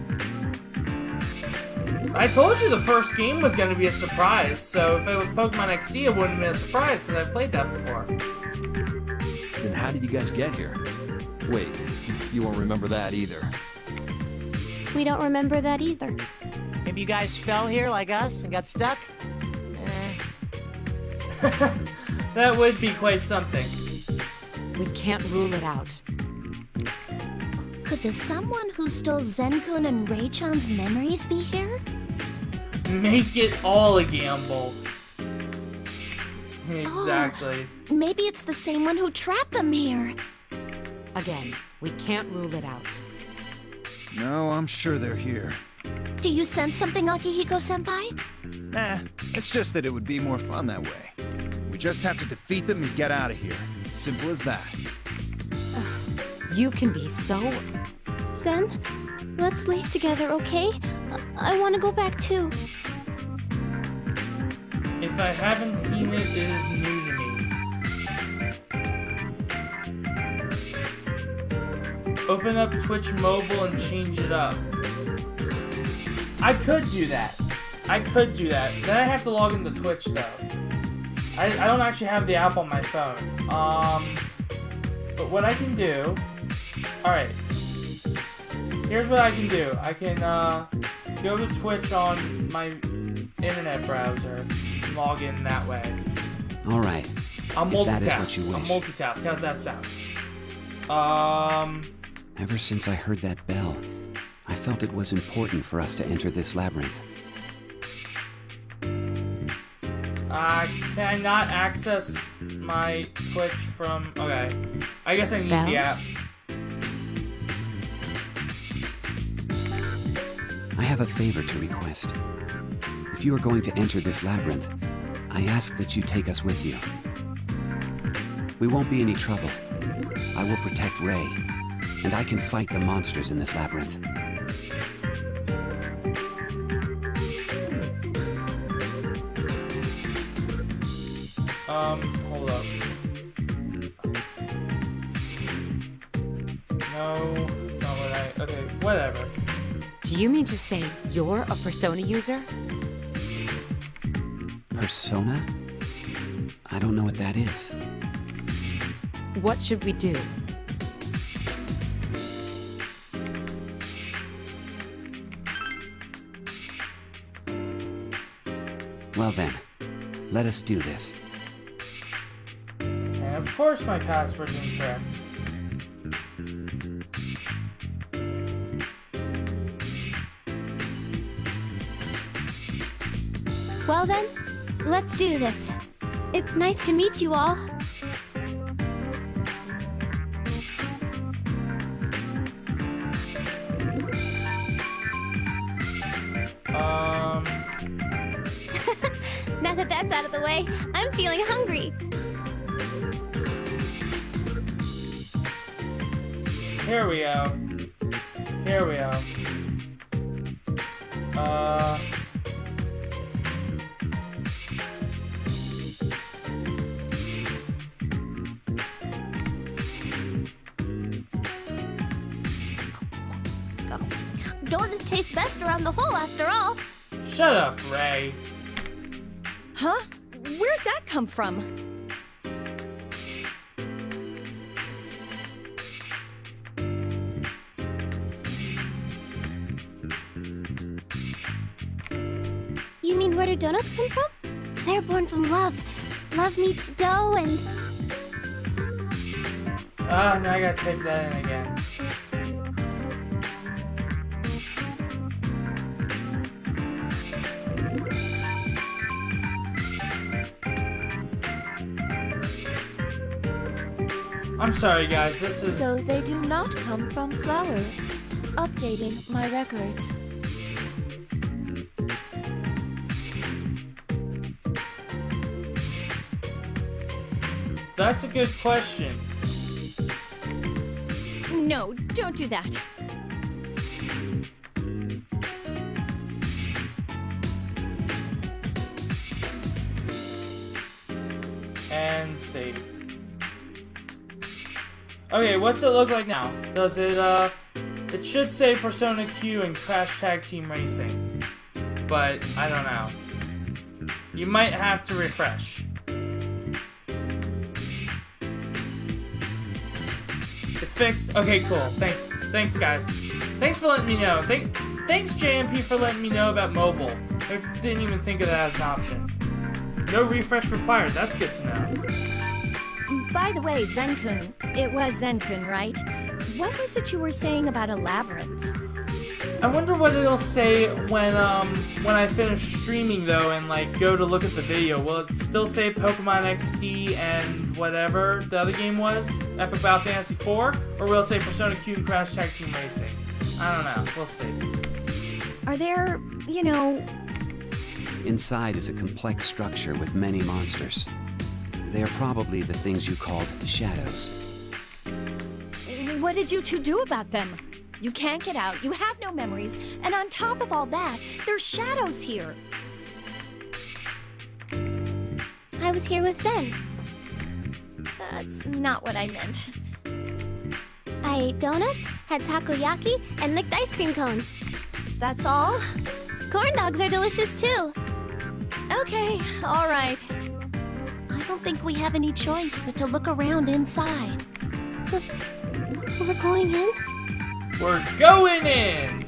I told you the first game was gonna be a surprise, so if it was Pokemon XD, it wouldn't have been a surprise, because I've played that before. Then how did you guys get here? Wait, you won't remember that either. We don't remember that either. Maybe you guys fell here like us and got stuck? That would be quite something. We can't rule it out. Could the someone who stole Zen-kun and Ray-chan's memories be here? Make it all a gamble. Exactly. Oh, maybe it's the same one who trapped them here. Again, we can't rule it out. No, I'm sure they're here. Do you sense something, Akihiko-senpai? Nah, it's just that it would be more fun that way. We just have to defeat them and get out of here. Simple as that. You can be so... Zen, let's leave together, okay? I want to go back too. If I haven't seen it, it is new to me. Open up Twitch Mobile and change it up. I could do that. Then I have to log into Twitch, though. I don't actually have the app on my phone. But what I can do... Alright. Here's what I can do. I can, go to Twitch on my internet browser and log in that way. Alright. I'll multitask. That is what you wish. I'll multitask. How's that sound? Ever since I heard that bell, I felt it was important for us to enter this labyrinth. Can I not access my Twitch from... Okay. I guess I need the app. I have a favor to request. If you are going to enter this labyrinth, I ask that you take us with you. We won't be any trouble. I will protect Ray, and I can fight the monsters in this labyrinth. Hold up. No, it's not what okay, whatever. Do you mean to say you're a Persona user? Persona? I don't know what that is. What should we do? Well then, let us do this. And of course my password's incorrect. Well then, let's do this. It's nice to meet you all. Now that that's out of the way, I'm feeling hungry. Here we go. Here we go. Donuts taste best around the hole after all. Shut up, Ray. Huh? Where'd that come from? You mean where do donuts come from? They're born from love. Love meets dough and... Now I gotta type that in again. I'm sorry, guys, this is... So they do not come from flour. Updating my records. That's a good question. No, don't do that. And save. Okay, what's it look like now? Does it, it should say Persona Q and Crash Tag Team Racing. But, I don't know. You might have to refresh. It's fixed? Okay, cool. Thanks, guys. Thanks for letting me know. Thanks, JMP, for letting me know about mobile. I didn't even think of that as an option. No refresh required. That's good to know. By the way, Zen-kun, it was Zen-kun, right? What was it you were saying about a labyrinth? I wonder what it'll say when I finish streaming though and like go to look at the video. Will it still say Pokemon XD and whatever the other game was, Epic Battle Fantasy 4, or will it say Persona Q and Crash Tag Team Racing? I don't know. We'll see. Are there, you know... Inside is a complex structure with many monsters. They are probably the things you called shadows. What did you two do about them? You can't get out, you have no memories, and on top of all that, there's shadows here. I was here with Zen. That's not what I meant. I ate donuts, had takoyaki, and licked ice cream cones. That's all? Corn dogs are delicious too. Okay, all right. I don't think we have any choice but to look around inside. We're going in? We're going in!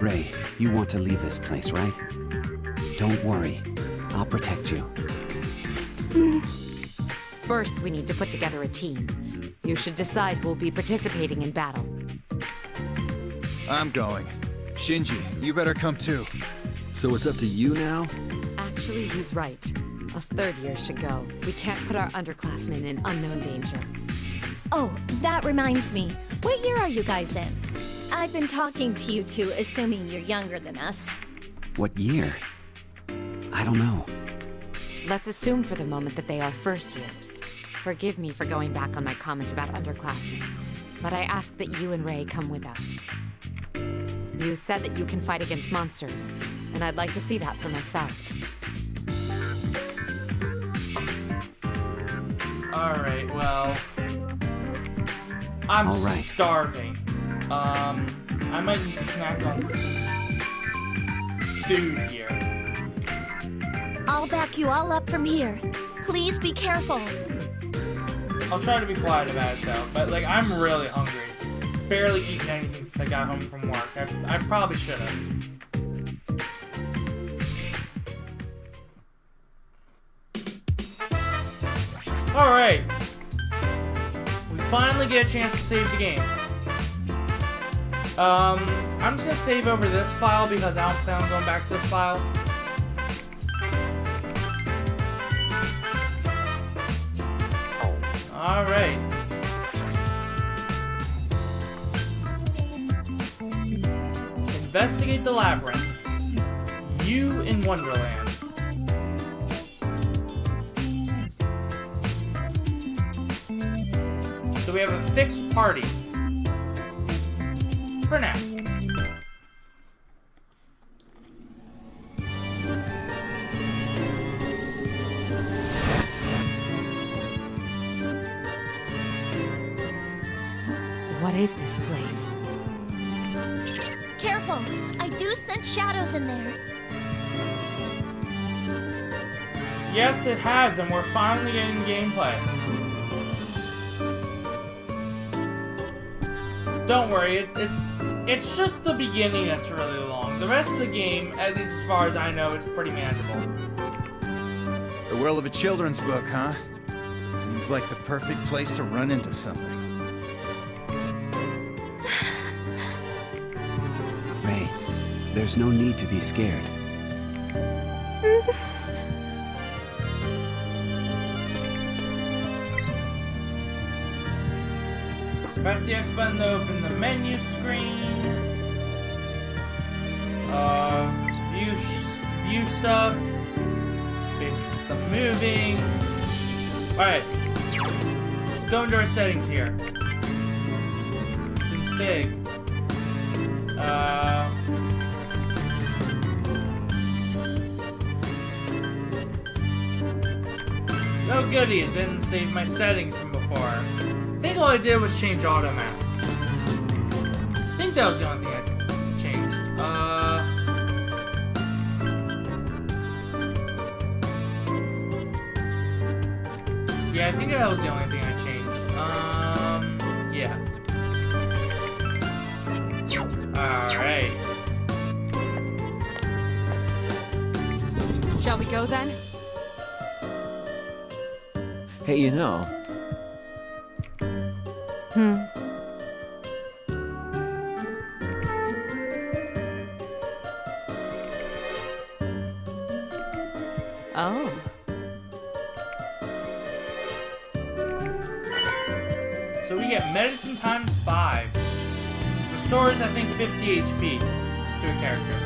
Ray, you want to leave this place, right? Don't worry. I'll protect you. First, we need to put together a team. You should decide who will be participating in battle. I'm going. Shinji, you better come too. So it's up to you now? Actually, he's right. Us third years should go. We can't put our underclassmen in unknown danger. Oh, that reminds me. What year are you guys in? I've been talking to you two, assuming you're younger than us. What year? I don't know. Let's assume for the moment that they are first years. Forgive me for going back on my comment about underclassmen, but I ask that you and Ray come with us. You said that you can fight against monsters, and I'd like to see that for myself. Alright, well... I'm starving. I might need to snack on some food here. I'll back you all up from here. Please be careful. I'll try to be quiet about it though, but like I'm really hungry. Barely eaten anything since I got home from work. I probably should have. Alright. We finally get a chance to save the game. I'm just gonna save over this file because I don't plan on going back to this file. investigate the labyrinth. You in Wonderland. So we have a fixed party. For now. What is this place? Careful! I do sense shadows in there. Yes, it has, and we're finally getting gameplay. Don't worry, it's just the beginning that's really long. The rest of the game, at least as far as I know, is pretty manageable. The world of a children's book, huh? Seems like the perfect place to run into something. Ray, there's no need to be scared. Press the X button to open the menu screen. View stuff. Basic stuff moving. Alright. Let's go into our settings here. Config. No goodie, it didn't save my settings from before. I think all I did was change auto map. I think that was the only thing I changed. Yeah, I think that was the only thing I changed. Yeah. Alright. Shall we go then? Hey, you know, Oh. So we get medicine times 5. Restores, I think, 50 HP to a character.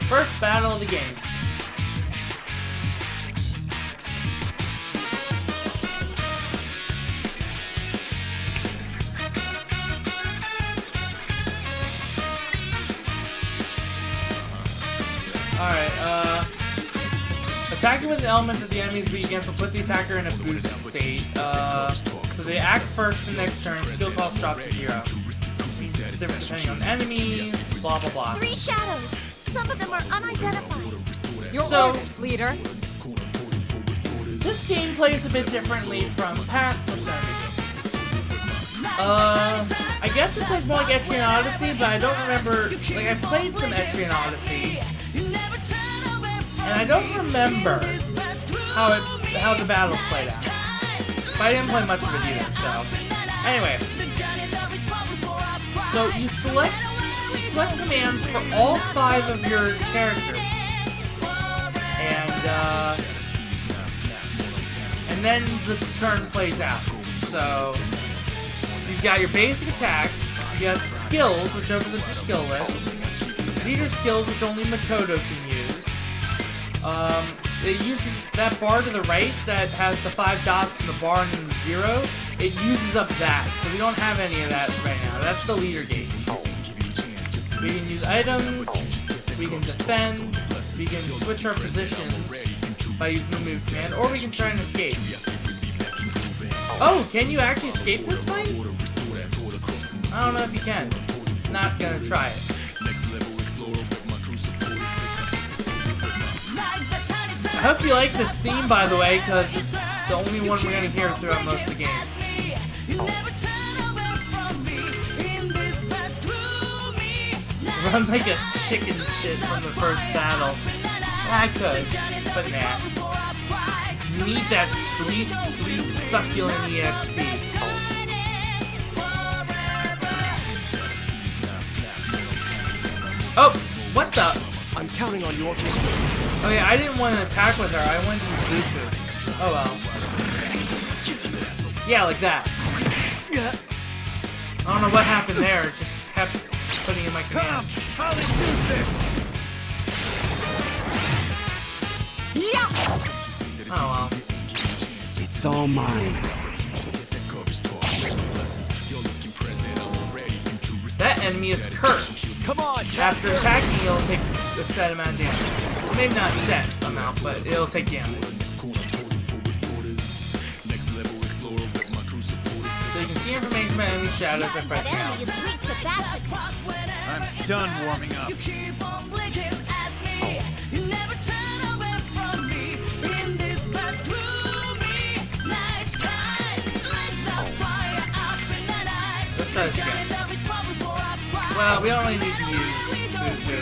First battle of the game. Alright, attacking with an element that the enemies beat against will put the attacker in a boost state. So they act first the next turn, skill cost drop to 0. It's different depending on enemies, blah blah blah. 3 shadows. Some of them are unidentified. Your So- orders, leader. This game plays a bit differently from past Persona games. I guess it plays more like Etrian Odyssey, but I don't remember. Like, I played some Etrian Odyssey, and I don't remember how the battles played out. But I didn't play much of it either. So, anyway, so you select commands for all 5 of your characters, and then the turn plays out. So you've got your basic attack, you got skills, which opens up your skill list, leader skills, which only Makoto can use. It uses that bar to the right that has the 5 dots and the bar and then the 0. It uses up that, so we don't have any of that right now. That's the leader gauge. We can use items, we can defend, we can switch our positions by using the move command, or we can try and escape. Oh, can you actually escape this fight? I don't know if you can. Not gonna try it. I hope you like this theme, by the way, because it's the only one we're gonna hear throughout most of the game. Run like a chicken shit from the first battle. I could, but nah. You need that sweet, sweet, succulent EXP. Oh, what the? I'm counting on your... Okay, I didn't want to attack with her. I wanted to use Bufu. Oh well. Yeah, like that. I don't know what happened there. It just kept putting in my commands. Yeah. Oh well. It's all mine. That enemy is cursed. Come on, After attacking, it'll take a set amount of damage. Maybe not a set amount, but it'll take damage. So you can see information about enemy shadows by pressing out. I'm done warming up. Let's try this again. Well, we only need to use Bufu.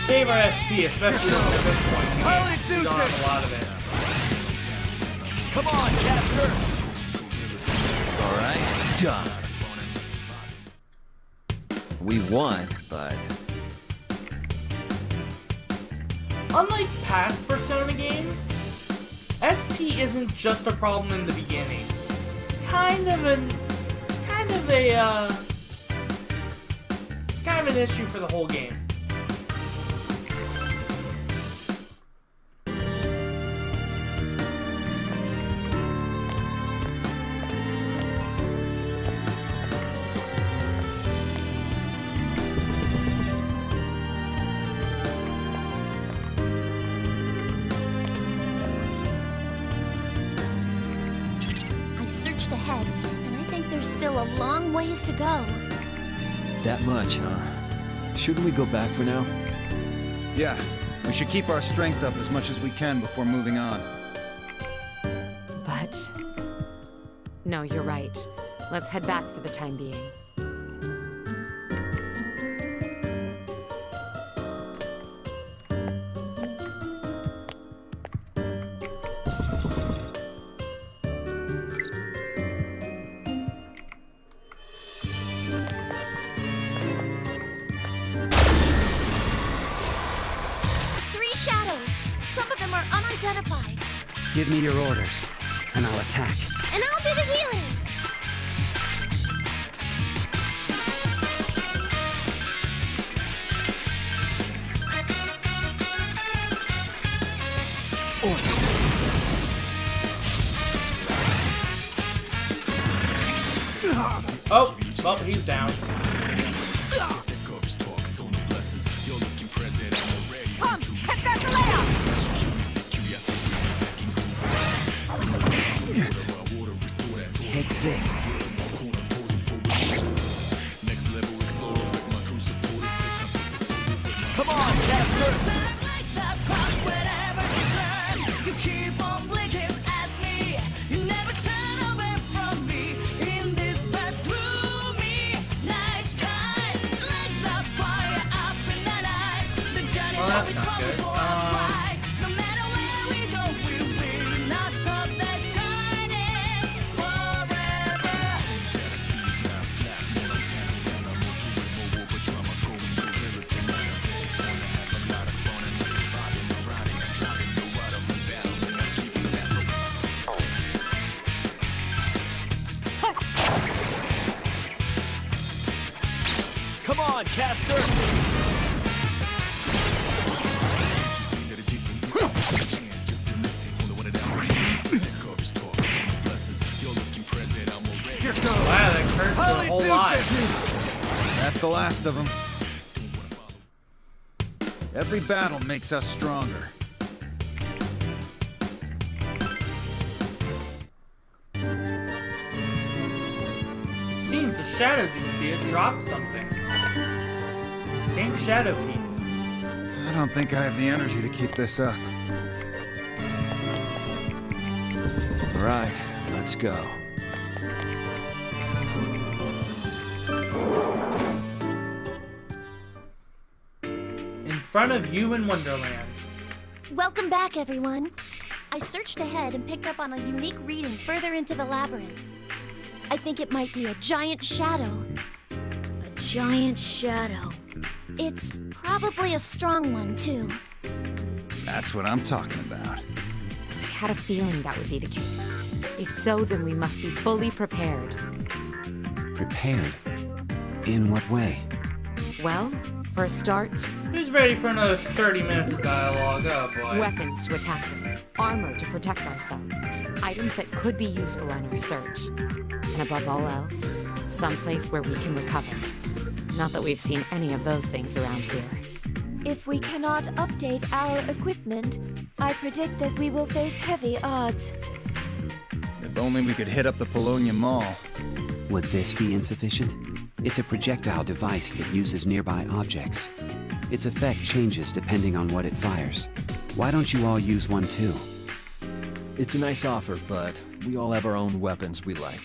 Save our SP, especially at this point. We don't have a lot of it. Come on, Casper. Alright, done. We won, but... Unlike past Persona games, SP isn't just a problem in the beginning. It's kind of an issue for the whole game. I searched ahead, and I think there's still a long ways to go. That much, huh? Shouldn't we go back for now? Yeah, we should keep our strength up as much as we can before moving on. But... No, you're right. Let's head back for the time being. Give me your orders, and I'll attack. And I'll do the healing. Oh, well, he's down. Come, check out the layout. Take this. Come on, Casper. You keep on blinking at me. You never turn away from me. In this vast gloomy night sky, like the fire up in the night. The journey Well, that's not good. no matter where we go, we'll not stop the shining forever. Come on, Casper. Wow, that cursed a whole lot. That's the last of them. Every battle makes us stronger. It seems the shadows you defeated dropped something. King Shadow Piece. I don't think I have the energy to keep this up. Alright, let's go. In front of you in Wonderland. Welcome back, everyone. I searched ahead and picked up on a unique reading further into the labyrinth. I think it might be a giant shadow. A giant shadow. It's probably a strong one, too. That's what I'm talking about. I had a feeling that would be the case. If so, then we must be fully prepared. Prepared? In what way? Well, for a start, Who's ready for another 30 minutes of dialogue? Oh boy. weapons to attack with, armor to protect ourselves, items that could be useful in our search, and above all else, someplace where we can recover. Not that we've seen any of those things around here. If we cannot update our equipment, I predict that we will face heavy odds. If only we could hit up the Polonia Mall. Would this be insufficient? It's a projectile device that uses nearby objects. Its effect changes depending on what it fires. Why don't you all use one too? It's a nice offer, but we all have our own weapons we like.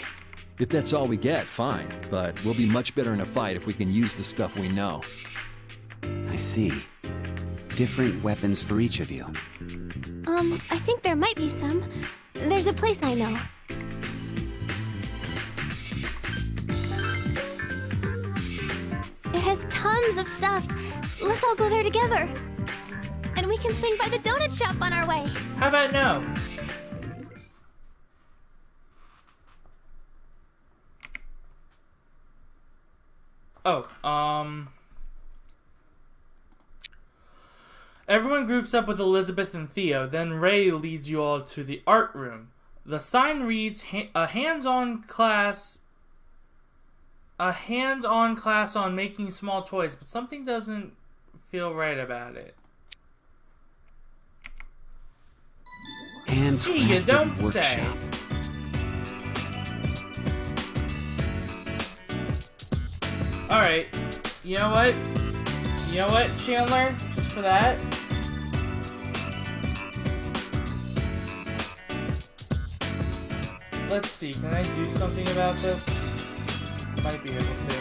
If that's all we get, fine, but we'll be much better in a fight if we can use the stuff we know. I see. Different weapons for each of you. I think there might be some. There's a place I know. It has tons of stuff. Let's all go there together. And we can swing by the donut shop on our way. How about no? Everyone groups up with Elizabeth and Theo, then Ray leads you all to the art room. The sign reads, a hands-on class on making small toys, but something doesn't feel right about it. Gee, you don't say. Alright, you know what? Chandler? Just for that? Let's see, can I do something about this? Might be able to.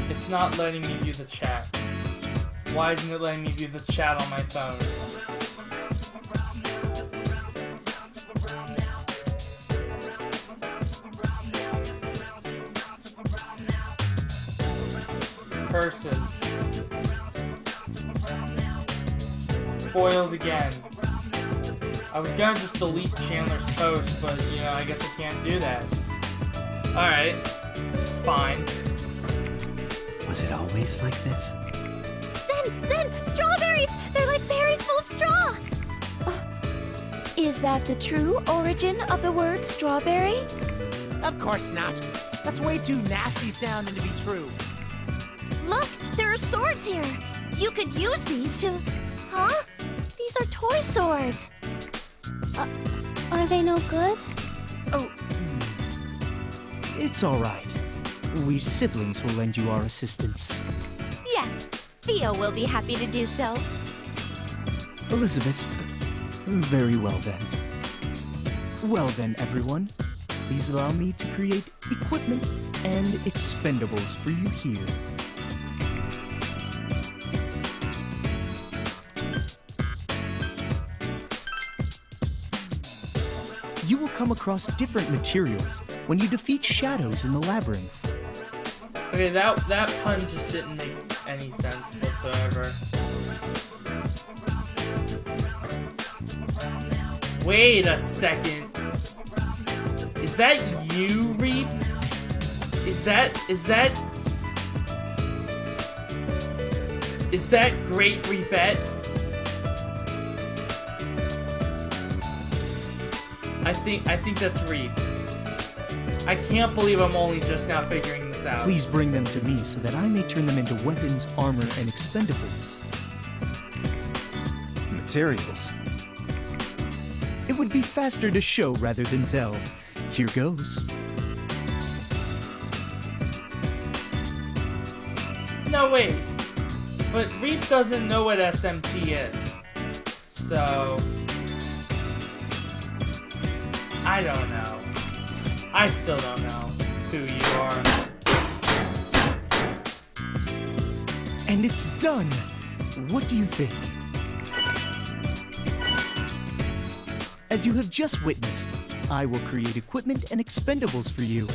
It's not letting me view the chat. Why isn't it letting me view the chat on my phone? Curses. Foiled again. I was gonna just delete Chandler's post, but you know, I guess I can't do that. Alright. This is fine. Was it always like this? Zen! Strawberries! They're like berries full of straw! Is that the true origin of the word strawberry? Of course not. That's way too nasty sounding to be true. Look, there are swords here. You could use these to... Huh? These are toy swords. Are they no good? Oh, it's all right. We siblings will lend you our assistance. Yes, Theo will be happy to do so. Elizabeth, very well then. Well then, everyone, please allow me to create equipment and expendables for you here. You will come across different materials when you defeat shadows in the labyrinth. Okay, that pun just didn't make any sense whatsoever. Wait a second. Is that you, Reap? Is that Great Reapette? I think that's Reap. I can't believe I'm only just now figuring this out. Please bring them to me so that I may turn them into weapons, armor, and expendables. Materials. It would be faster to show rather than tell. Here goes. No, wait. But Reap doesn't know what SMT is. So... I don't know. I still don't know who you are. And it's done! What do you think? As you have just witnessed, I will create equipment and expendables for you.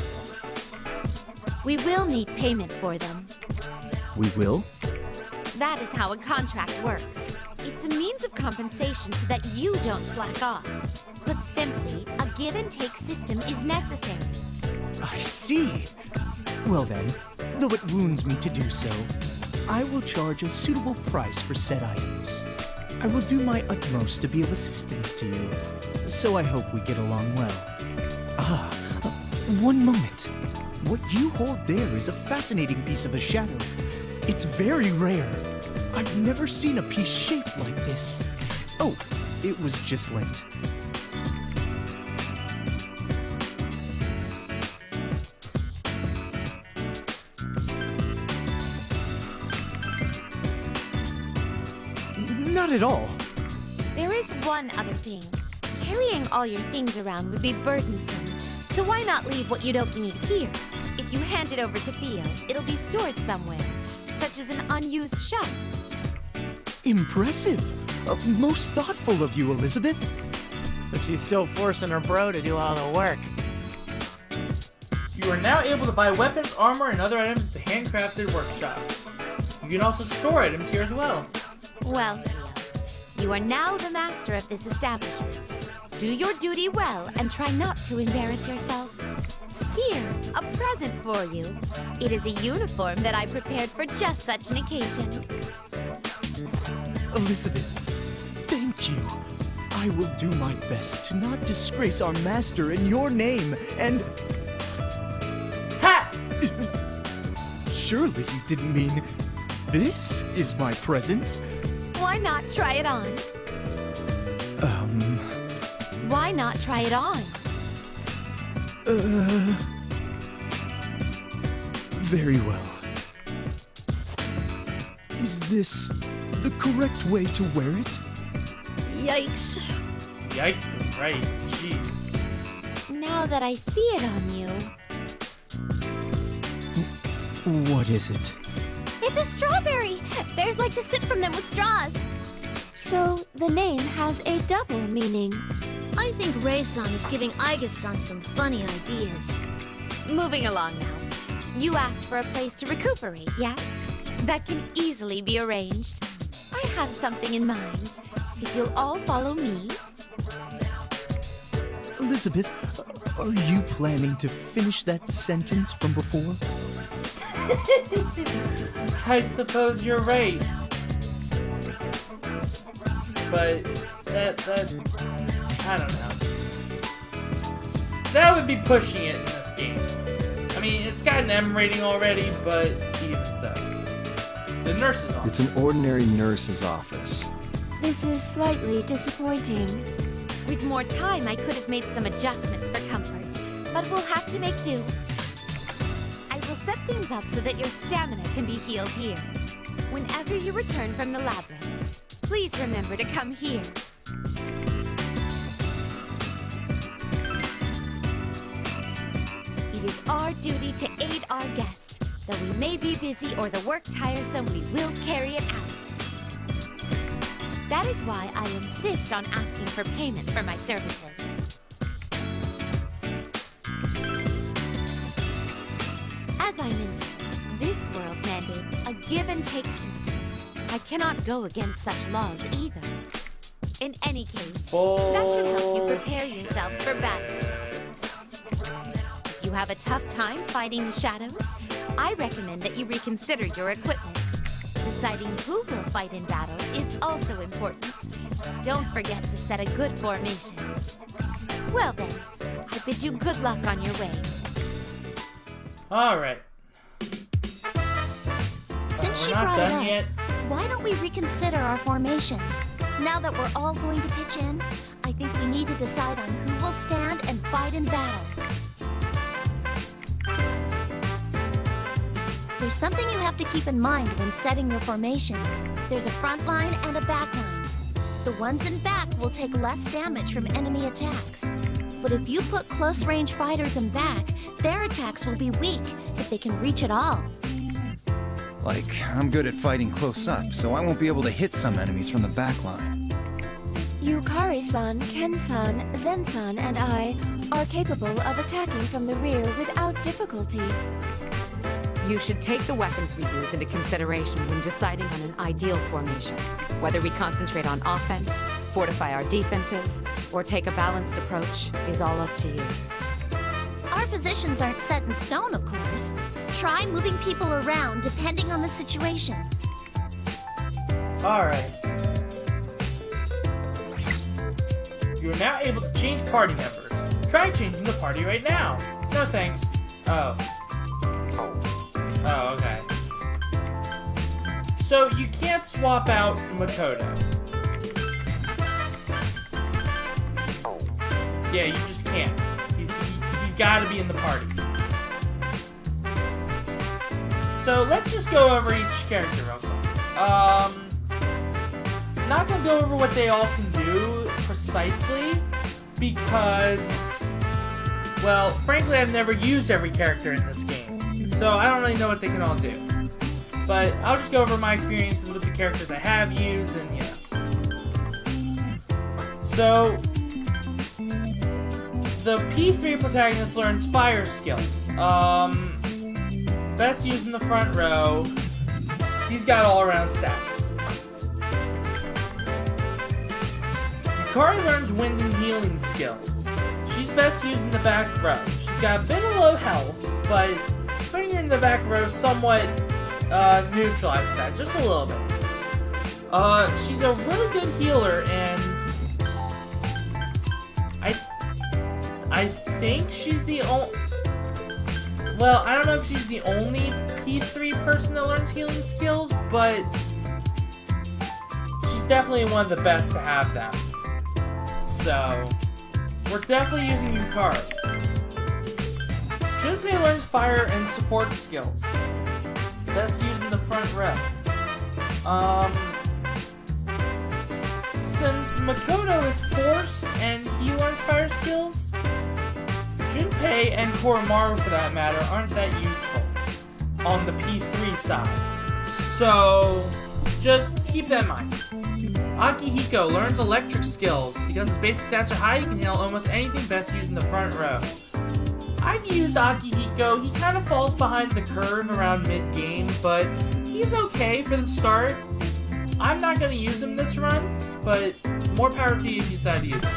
We will need payment for them. We will? That is how a contract works. It's a means of compensation so that you don't slack off. Put simply, a give-and-take system is necessary. I see. Well then, though it wounds me to do so, I will charge a suitable price for said items. I will do my utmost to be of assistance to you, so I hope we get along well. One moment. What you hold there is a fascinating piece of a shadow. It's very rare. I've never seen a piece shaped like this. Oh, it was just lent. Not at all. There is one other thing. Carrying all your things around would be burdensome. So why not leave what you don't need here? If you hand it over to Theo, it'll be stored somewhere, such as an unused shelf. Impressive. Most thoughtful of you, Elizabeth. But she's still forcing her bro to do all the work. You are now able to buy weapons, armor, and other items at the handcrafted workshop. You can also store items here as well. Well, Theo, you are now the master of this establishment. Do your duty well and try not to embarrass yourself. Here, a present for you. It is a uniform that I prepared for just such an occasion. Elizabeth, thank you. I will do my best to not disgrace our master in your name, and... Ha! Surely you didn't mean... This is my present? Why not try it on? Why not try it on? Very well. Is this the correct way to wear it? Yikes. Yikes is right. Jeez. Now that I see it on you... What is it? It's a strawberry! Bears like to sip from them with straws. So, the name has a double meaning. I think Rei-san is giving Aiga-san some funny ideas. Moving along now. You asked for a place to recuperate, yes? That can easily be arranged. I have something in mind. If you'll all follow me... Elizabeth, are you planning to finish that sentence from before? I suppose you're right. But I don't know. That would be pushing it in this game. I mean, it's got an M rating already, but even so. The nurse's office. It's an ordinary nurse's office. This is slightly disappointing. With more time, I could have made some adjustments for comfort, but we'll have to make do. I will set things up so that your stamina can be healed here. Whenever you return from the labyrinth, please remember to come here. It is our duty to aid our guest. Though we may be busy or the work tiresome, we will carry it out. That is why I insist on asking for payment for my services. As I mentioned, this world mandates a give-and-take system. I cannot go against such laws either. In any case, that should help you prepare yourselves for battle. If you have a tough time fighting the shadows, I recommend that you reconsider your equipment. Deciding who will fight in battle is also important. Don't forget to set a good formation. Well then, I bid you good luck on your way. Alright. Since she We're not brought it done up, yet. why don't we reconsider our formation? Now that we're all going to pitch in, I think we need to decide on who will stand and fight in battle. There's something you have to keep in mind when setting your formation. There's a front line and a back line. The ones in back will take less damage from enemy attacks. But if you put close-range fighters in back, their attacks will be weak if they can reach at all. Like, I'm good at fighting close up, so I won't be able to hit some enemies from the back line. Yukari-san, Ken-san, Zen-san, and I are capable of attacking from the rear without difficulty. You should take the weapons we use into consideration when deciding on an ideal formation. Whether we concentrate on offense, fortify our defenses, or take a balanced approach is all up to you. Our positions aren't set in stone, of course. Try moving people around depending on the situation. Alright. You are now able to change party members. Try changing the party right now. No thanks. Oh, okay. So you can't swap out Makoto. Yeah, you just can't. He's got to be in the party. So let's just go over each character real quick. Not gonna go over what they all can do precisely because, well, frankly, I've never used every character in this game, so I don't really know what they can all do. But I'll just go over my experiences with the characters I have used, and So, the P3 protagonist learns fire skills. Best used in the front row. He's got all-around stats. Yukari learns wind and healing skills. She's best used in the back row. She's got a bit of low health, but putting her in the back row somewhat neutralizes that, just a little bit. She's a really good healer, and I think she's the only... Well, I don't know if she's the only P3 person that learns healing skills, but she's definitely one of the best to have them. So, we're definitely using Yukari. Junpei learns fire and support skills. Best used in the front row. Since Makoto is forced and he learns fire skills, Junpei and Koromaru, for that matter, aren't that useful on the P3 side. So, just keep that in mind. Akihiko learns electric skills. Because his basic stats are high, he can handle almost anything, best used in the front row. I've used Akihiko. He kind of falls behind the curve around mid-game, but he's okay for the start. I'm not going to use him this run, but more power to you if you decide to use him.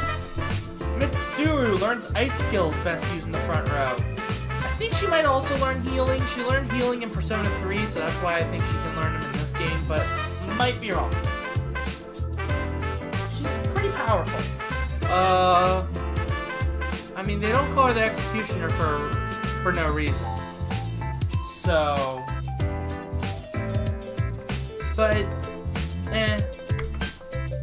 Mitsuru learns ice skills, best used in the front row. I think she might also learn healing. She learned healing in Persona 3, so that's why I think she can learn them in this game, but might be wrong. She's pretty powerful. I mean, they don't call her the Executioner for no reason. So... But...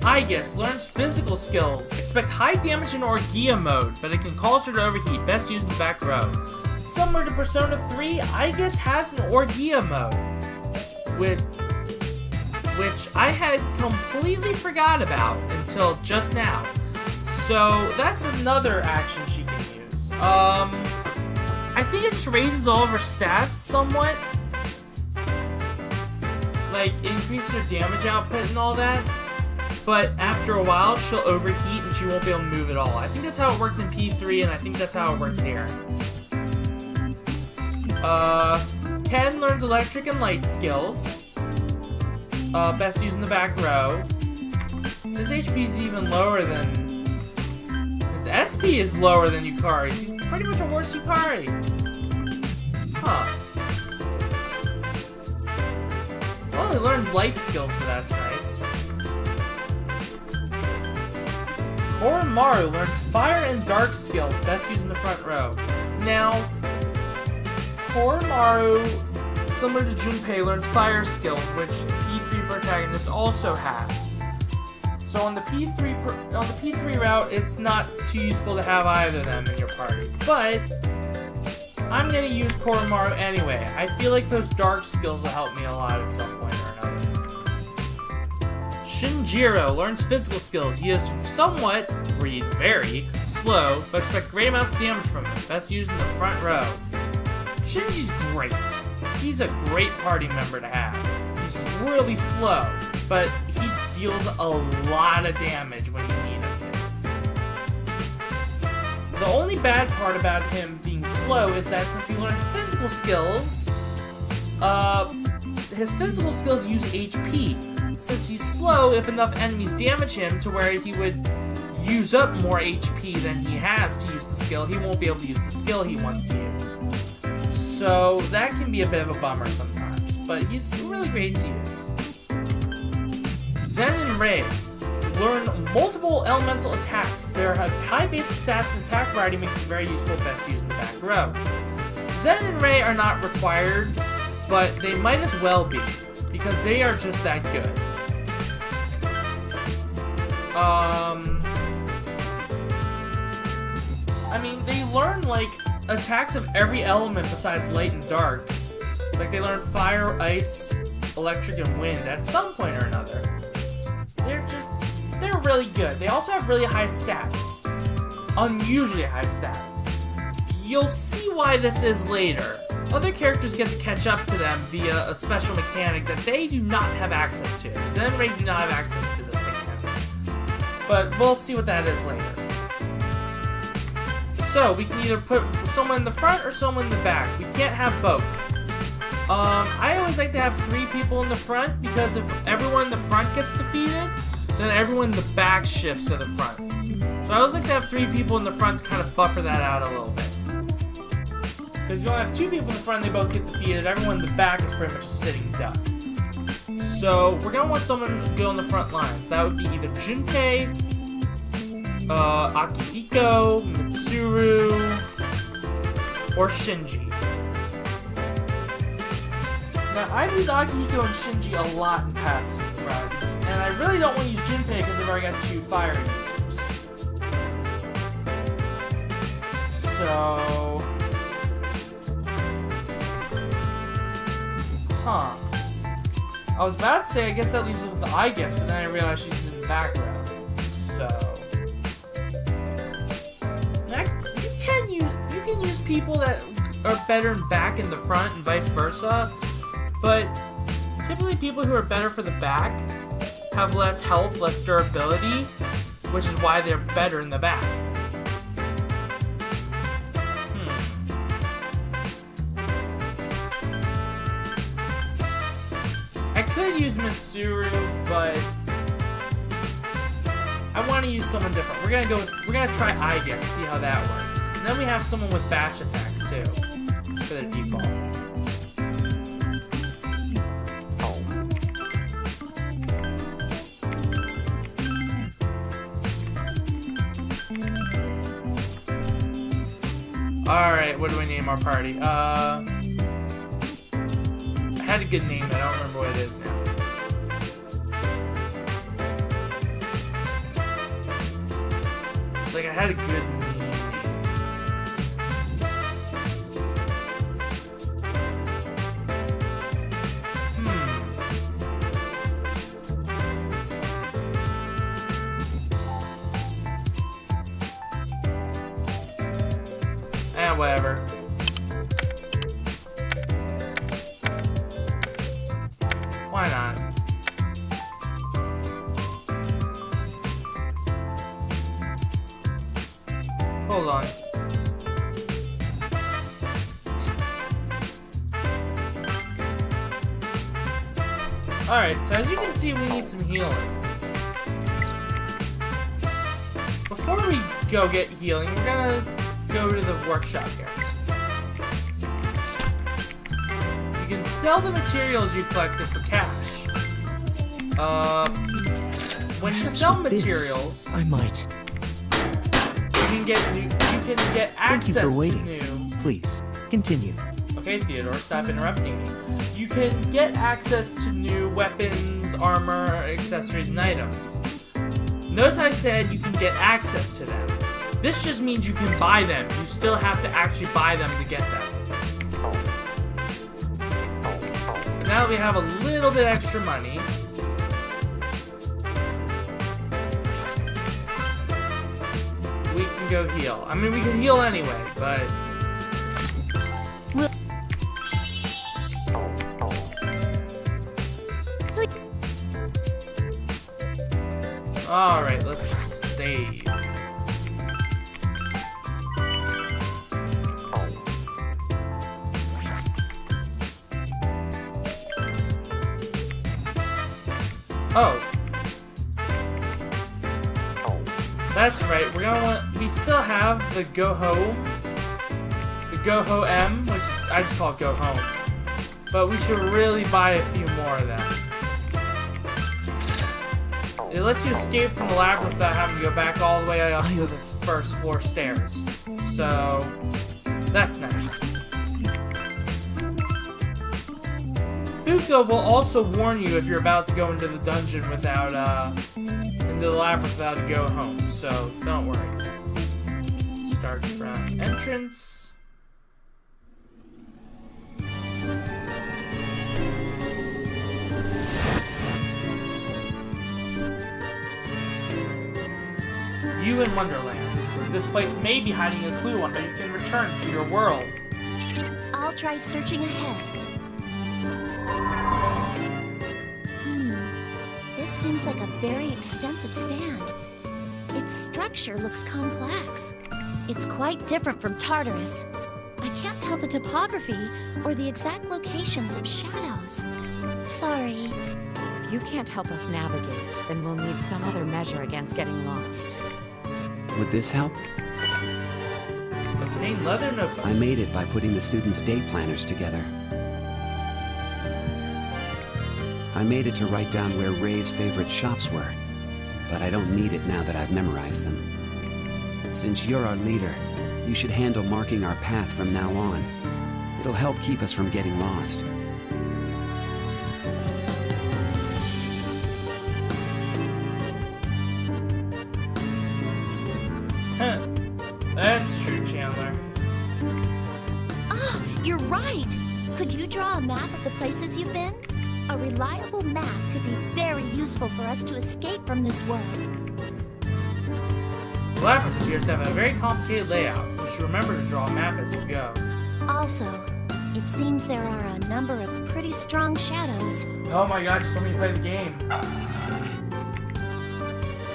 Aigis learns physical skills. Expect high damage in Orgia mode, but it can cause her to overheat. Best used in the back row. Similar to Persona 3, Aigis has an Orgia mode, which I had completely forgot about until just now. So that's another action she can use. I think it just raises all of her stats somewhat. Like, increases her damage output and all that. But after a while, she'll overheat and she won't be able to move at all. I think that's how it worked in P3, and I think that's how it works here. Ken learns electric and light skills. Best used in the back row. His HP is even lower than... His SP is lower than Yukari's. He's pretty much a worse Yukari. Huh. Well, he learns light skills, so that's nice. Koromaru learns fire and dark skills, best used in the front row. Now, Koromaru, similar to Junpei, learns fire skills, which the P3 protagonist also has. So on the P3 route, it's not too useful to have either of them in your party. But I'm gonna use Koromaru anyway. I feel like those dark skills will help me a lot at some point or another. Shinjiro learns physical skills. He is somewhat, very, slow, but expect great amounts of damage from him. Best used in the front row. Shinji's great. He's a great party member to have. He's really slow, but he deals a lot of damage when you need him to. The only bad part about him being slow is that since he learns physical skills, his physical skills use HP. Since he's slow, if enough enemies damage him to where he would use up more HP than he has to use the skill, he won't be able to use the skill he wants to use. So that can be a bit of a bummer sometimes, but he's really great to use. Zen and Rei learn multiple elemental attacks. They have high basic stats and attack variety makes them very useful, best used in the back row. Zen and Rei are not required, but they might as well be, because they are just that good. I mean, they learn, like, attacks of every element besides light and dark. Like, they learn fire, ice, electric, and wind at some point or another. They're really good. They also have really high stats. Unusually high stats. You'll see why this is later. Other characters get to catch up to them via a special mechanic that they do not have access to. Zen and Rei do not have access to this mechanic. But we'll see what that is later. So, we can either put someone in the front or someone in the back. We can't have both. I always like to have 3 people in the front, because if everyone in the front gets defeated, then everyone in the back shifts to the front. So I always like to have 3 people in the front to kind of buffer that out a little bit. Because you'll have 2 people in the front, they both get defeated, everyone in the back is pretty much a sitting duck. So, we're going to want someone to go on the front lines. That would be either Junpei, Akihiko, Mitsuru, or Shinji. Now, I've used Akihiko and Shinji a lot in past rounds, and I really don't want to use Junpei because I've already got 2 fire users. So... Huh. I was about to say, I guess that leaves it with the I guess, but then I realized she's in the background. So... You can use people that are better in back and the front and vice versa, but typically people who are better for the back have less health, less durability, which is why they're better in the back. I could use Mitsuru, but I want to use someone different. We're gonna try I guess, see how that works. And then we have someone with bash attacks too, for their default. Alright, what do we name our party? I had a good name, but I don't remember what it is now. Like, I had a good name. Whatever. Why not? Hold on. Alright, so as you can see, we need some healing. Before we go get healing, we're gonna go to the workshop here. You can sell the materials you collected for cash. When you sell materials, I might. You can get access Thank you for waiting. to new. Please continue. Okay, Theodore, stop interrupting me. You can get access to new weapons, armor, accessories, and items. Notice I said you can get access to them. This just means you can buy them. You still have to actually buy them to get them. But now that we have a little bit extra money, we can go heal. I mean, we can heal anyway, but... Alright, let's save. Oh. That's right, we still have the Go-Ho M, which I just call it Go Home. But we should really buy a few more of them. It lets you escape from the labyrinth without having to go back all the way up to the first floor stairs. So, that's nice. Fuko will also warn you if you're about to go into the dungeon without, into the labyrinth without a go home. So, don't worry. Start from entrance. You in Wonderland. This place may be hiding a clue on how you can return to your world. I'll try searching ahead. This seems like a very extensive stand. Its structure looks complex. It's quite different from Tartarus. I can't tell the topography or the exact locations of shadows. Sorry. If you can't help us navigate, then we'll need some other measure against getting lost. Would this help? Obtain leather notebook. I made it by putting the students' day planners together. I made it to write down where Ray's favorite shops were, but I don't need it now that I've memorized them. Since you're our leader, you should handle marking our path from now on. It'll help keep us from getting lost. That's true, Chandler. Ah, you're right! Could you draw a map of the places you've been? A reliable map could be very useful for us to escape from this world. The labyrinth appears to have a very complicated layout. You should remember to draw a map as you go. Also, it seems there are a number of pretty strong shadows. Oh my god, just let me play the game.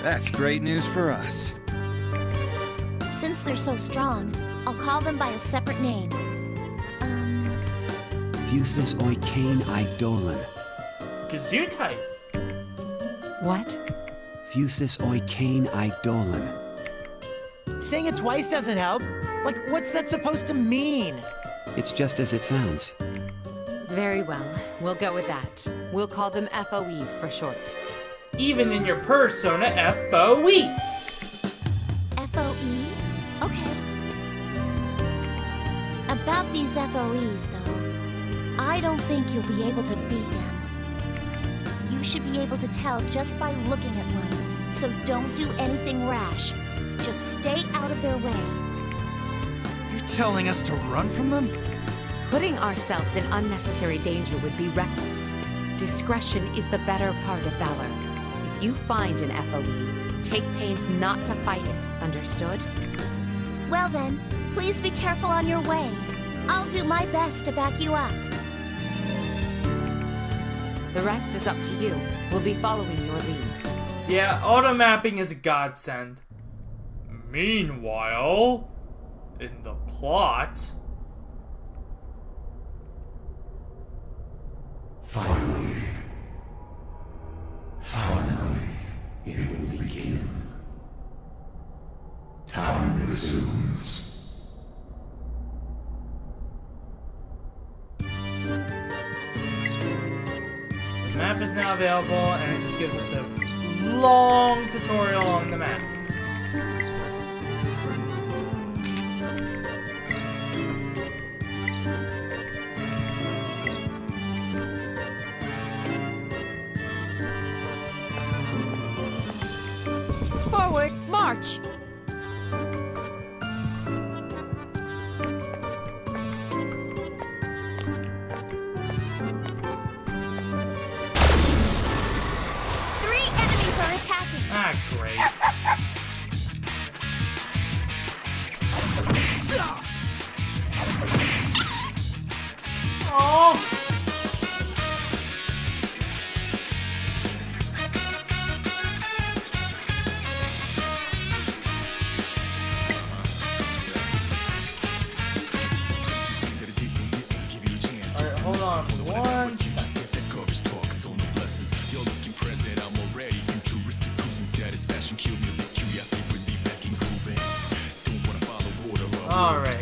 That's great news for us. Since they're so strong, I'll call them by a separate name. Fusus Oikain Eidolon. Gesundheit. What? Fusus Oikain Eidolon. Saying it twice doesn't help. Like, what's that supposed to mean? It's just as it sounds. Very well. We'll go with that. We'll call them FOEs for short. Even in your persona, FOE. FOE? Okay. About these FOEs, though, I don't think you'll be able to beat them. You should be able to tell just by looking at one, so don't do anything rash. Just stay out of their way. You're telling us to run from them? Putting ourselves in unnecessary danger would be reckless. Discretion is the better part of valor. If you find an FOE, take pains not to fight it, understood? Well then, please be careful on your way. I'll do my best to back you up. The rest is up to you. We'll be following your lead. Yeah, auto mapping is a godsend. Meanwhile, in the plot... Finally, it will begin. Time resumes. The map is now available, and it just gives us a long tutorial on the map. Forward, march! Ah, great. Alright.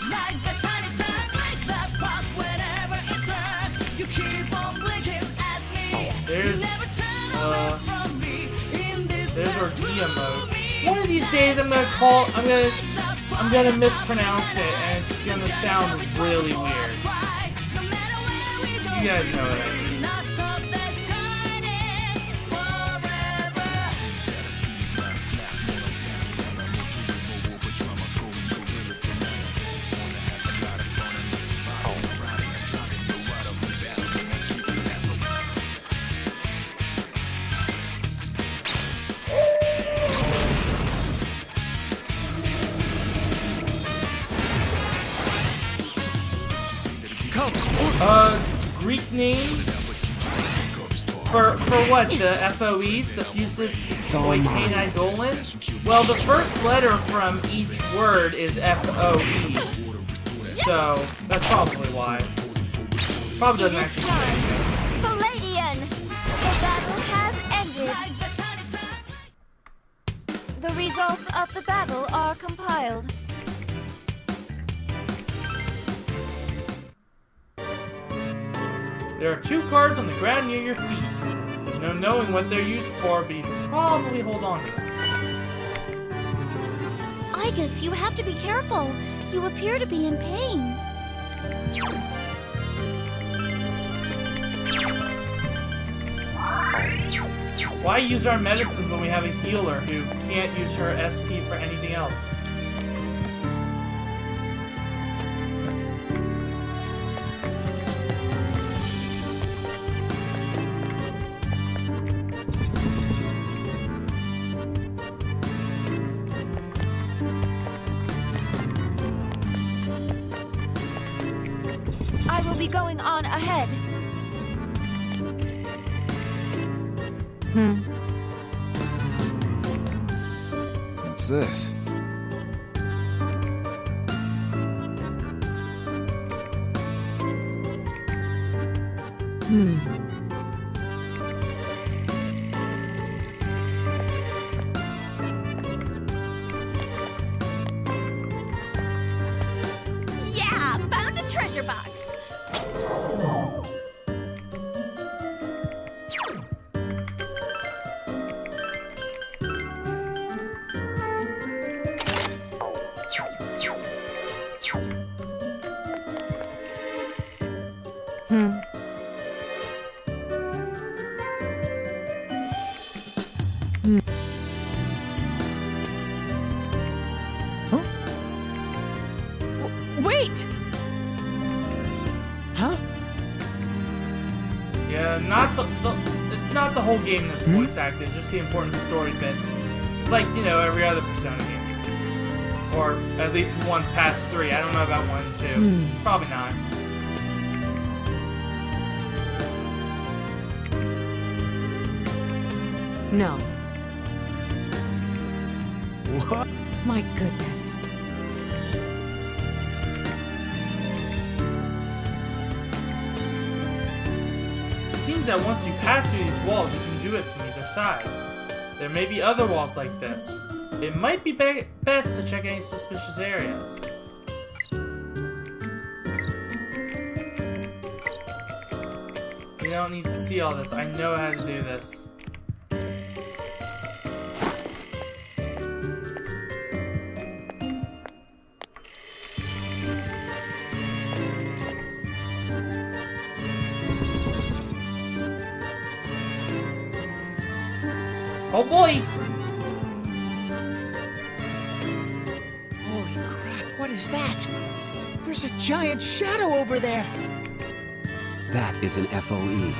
Like the shiny stars, make that pop whenever it's hurt. You keep on blinking at me. There's, You never turn away from me in this there's Orgia mode. One of these days I'm gonna mispronounce it and it's gonna sound really weird. You guys know what I mean. Greek name for what? The FOEs, the Fusus Oikainidolin? Well, the first letter from each word is FOE, so that's probably why. Probably doesn't actually say anything. Palladian! The battle has ended. The results of the battle are compiled. There are 2 cards on the ground near your feet. There's no knowing what they're used for, but you can probably hold on to them. I guess you have to be careful. You appear to be in pain. Why use our medicines when we have a healer who can't use her SP for anything else? I will be going on ahead. What's this? Yeah, found a treasure box. Wait! Huh? Yeah, not it's not the whole game that's voice acted, just the important story bits. Like, you know, every other Persona game. Or at least one's past 3. I don't know about 1 and 2. Probably not. No. What? My goodness. It seems that once you pass through these walls, you can do it from either side. There may be other walls like this. It might be best to check any suspicious areas. You don't need to see all this. I know how to do this. Oh boy! Holy crap, what is that? There's a giant shadow over there! That is an FOE.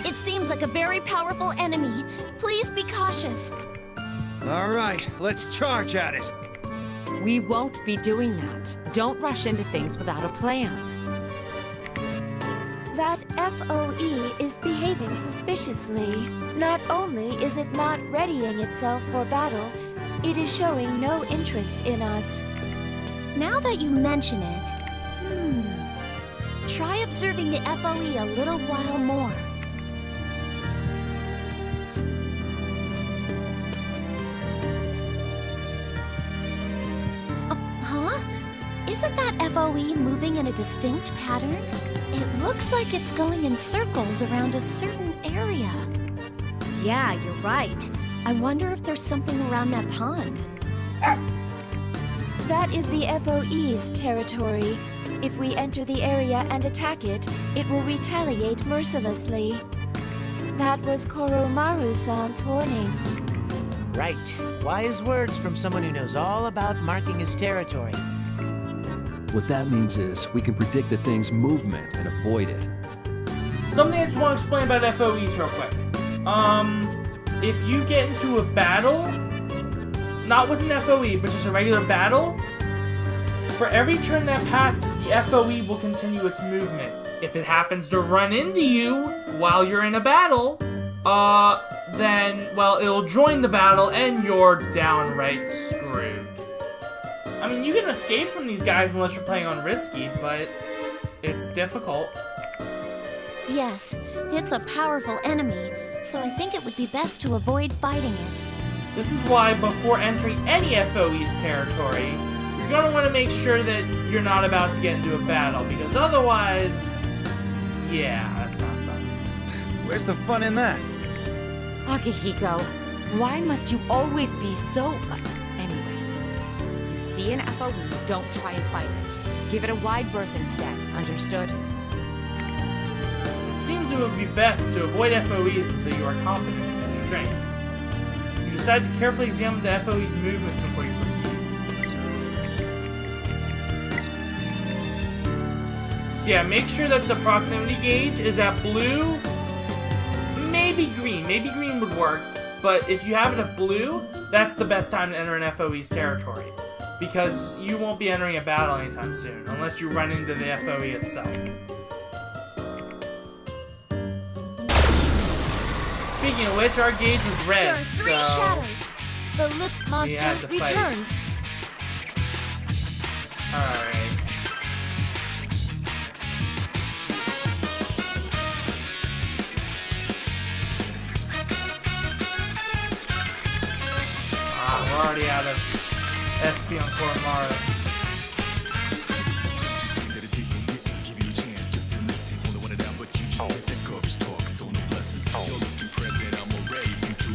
It seems like a very powerful enemy. Please be cautious. All right, let's charge at it. We won't be doing that. Don't rush into things without a plan. That FOE is behaving suspiciously. Not only is it not readying itself for battle, it is showing no interest in us. Now that you mention it, try observing the FOE a little while more. that FOE moving in a distinct pattern? It looks like it's going in circles around a certain area. Yeah, you're right. I wonder if there's something around that pond. That is the FOE's territory. If we enter the area and attack it, it will retaliate mercilessly. That was Koromaru-san's warning. Right. Wise words from someone who knows all about marking his territory. What that means is we can predict the thing's movement and avoid it. Something I just want to explain about FOEs real quick. If you get into a battle, not with an FOE, but just a regular battle, for every turn that passes, the FOE will continue its movement. If it happens to run into you while you're in a battle, then, well, it'll join the battle and you're downright screwed. I mean, you can escape from these guys unless you're playing on risky, but it's difficult. Yes, it's a powerful enemy, so I think it would be best to avoid fighting it. This is why before entering any FOE's territory, you're going to want to make sure that you're not about to get into a battle, because otherwise, yeah, that's not fun. Where's the fun in that? Akihiko, why must you always be so... Anyway, if you see an FOE, don't try and fight it. Give it a wide berth instead, understood? It seems it would be best to avoid FOEs until you are confident in your strength. You decide to carefully examine the FOE's movements before you proceed. So yeah, make sure that the proximity gauge is at blue, maybe green. Maybe green would work, but if you have it at blue, that's the best time to enter an FOE's territory. Because you won't be entering a battle anytime soon, unless you run into the FOE itself. Speaking of which, our gauge was red, There are 3 shadows. The lip monster returns. Alright. We're already out of SP on Koromaru.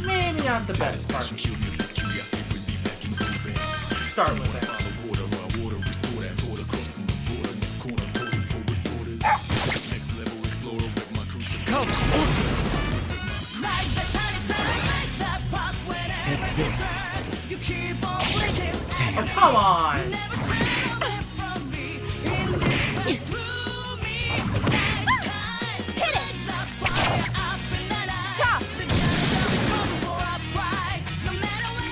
Maybe not the best part. Start with it. Come! Oh, come on! Hit it! Top!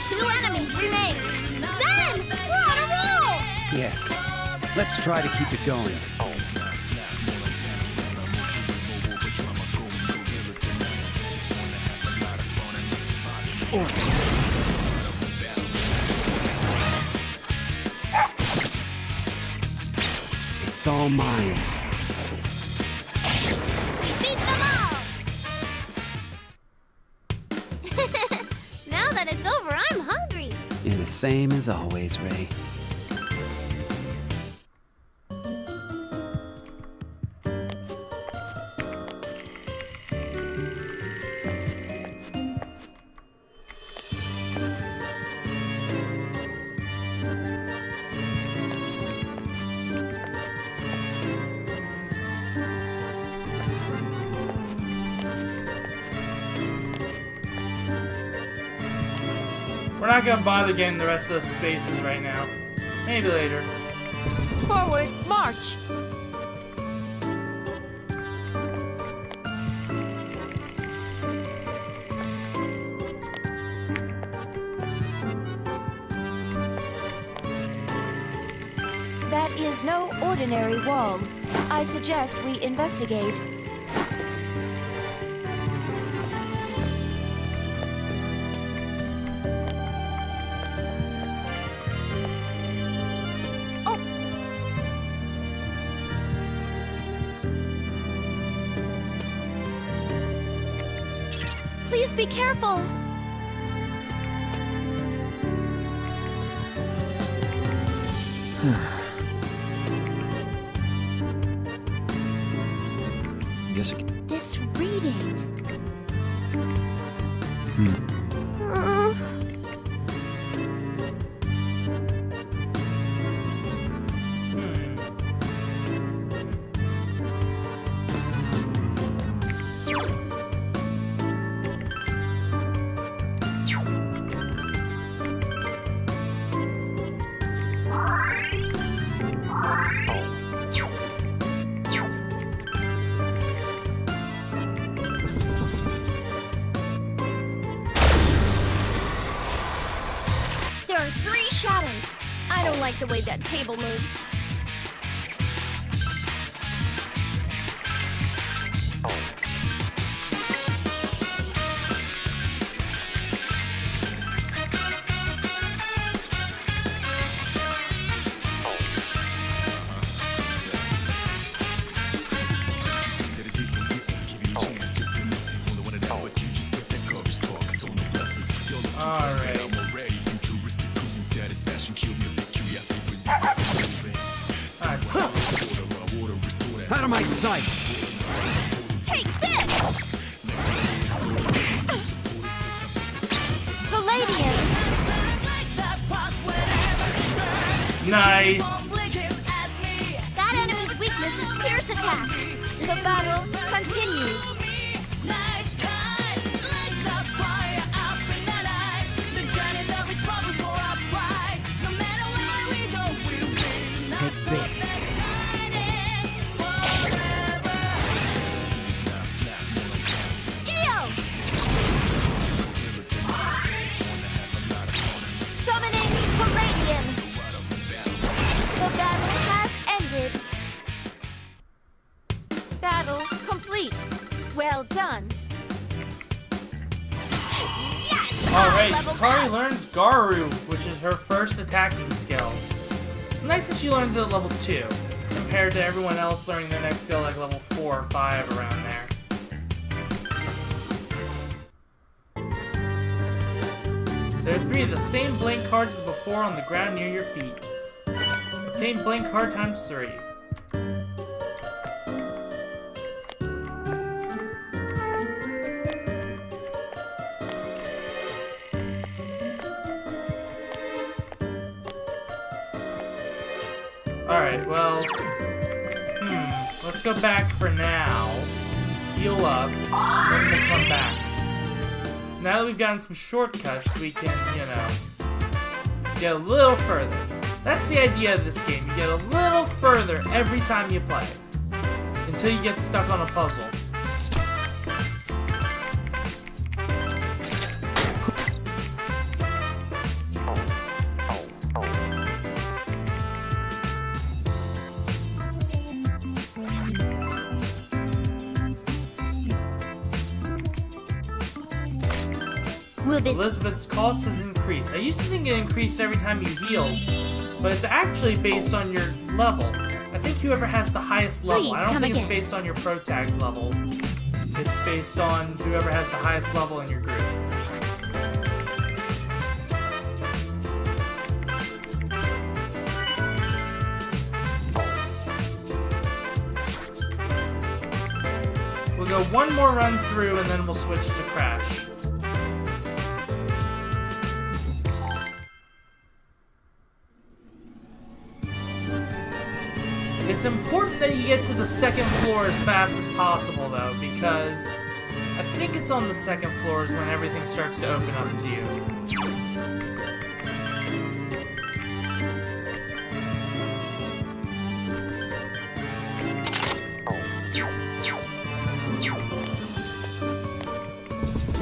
2 enemies remain. Zen! We're on a roll! Yes. Let's try to keep it going. It's all mine. We beat them all! Now that it's over, I'm hungry. And the same as always, Ray. We're not gonna bother getting the rest of those spaces right now. Maybe later. Forward, march! That is no ordinary wall. I suggest we investigate. Please be careful. There are 3 shadows. I don't like the way that table moves. Out of my sight! Take this! Palladium! Nice! That enemy's weakness is pierce attacks. The battle continues. Take this. Eo! Summoning Palladium! The battle has ended. Battle complete. Well done. Alright, leveled Kari up. learns Garu, which is her first attacking skill. It's nice that she learns it at level 2, compared to everyone else learning their next skill like level 4 or 5 around there. There are 3 of the same blank cards as before on the ground near your feet. Obtain blank card times 3. Alright, well, let's go back for now, heal up, and then we'll come back. Now that we've gotten some shortcuts, we can, you know, get a little further. That's the idea of this game, you get a little further every time you play, until you get stuck on a puzzle. Elizabeth's cost has increased. I used to think it increased every time you healed, but it's actually based on your level. I think whoever has the highest level. I don't think it's based on your pro tag's level. It's based on whoever has the highest level in your group. We'll go one more run through and then we'll switch to Crash. It's important that you get to the second floor as fast as possible, though, because I think it's on the second floor is when everything starts to open up to you.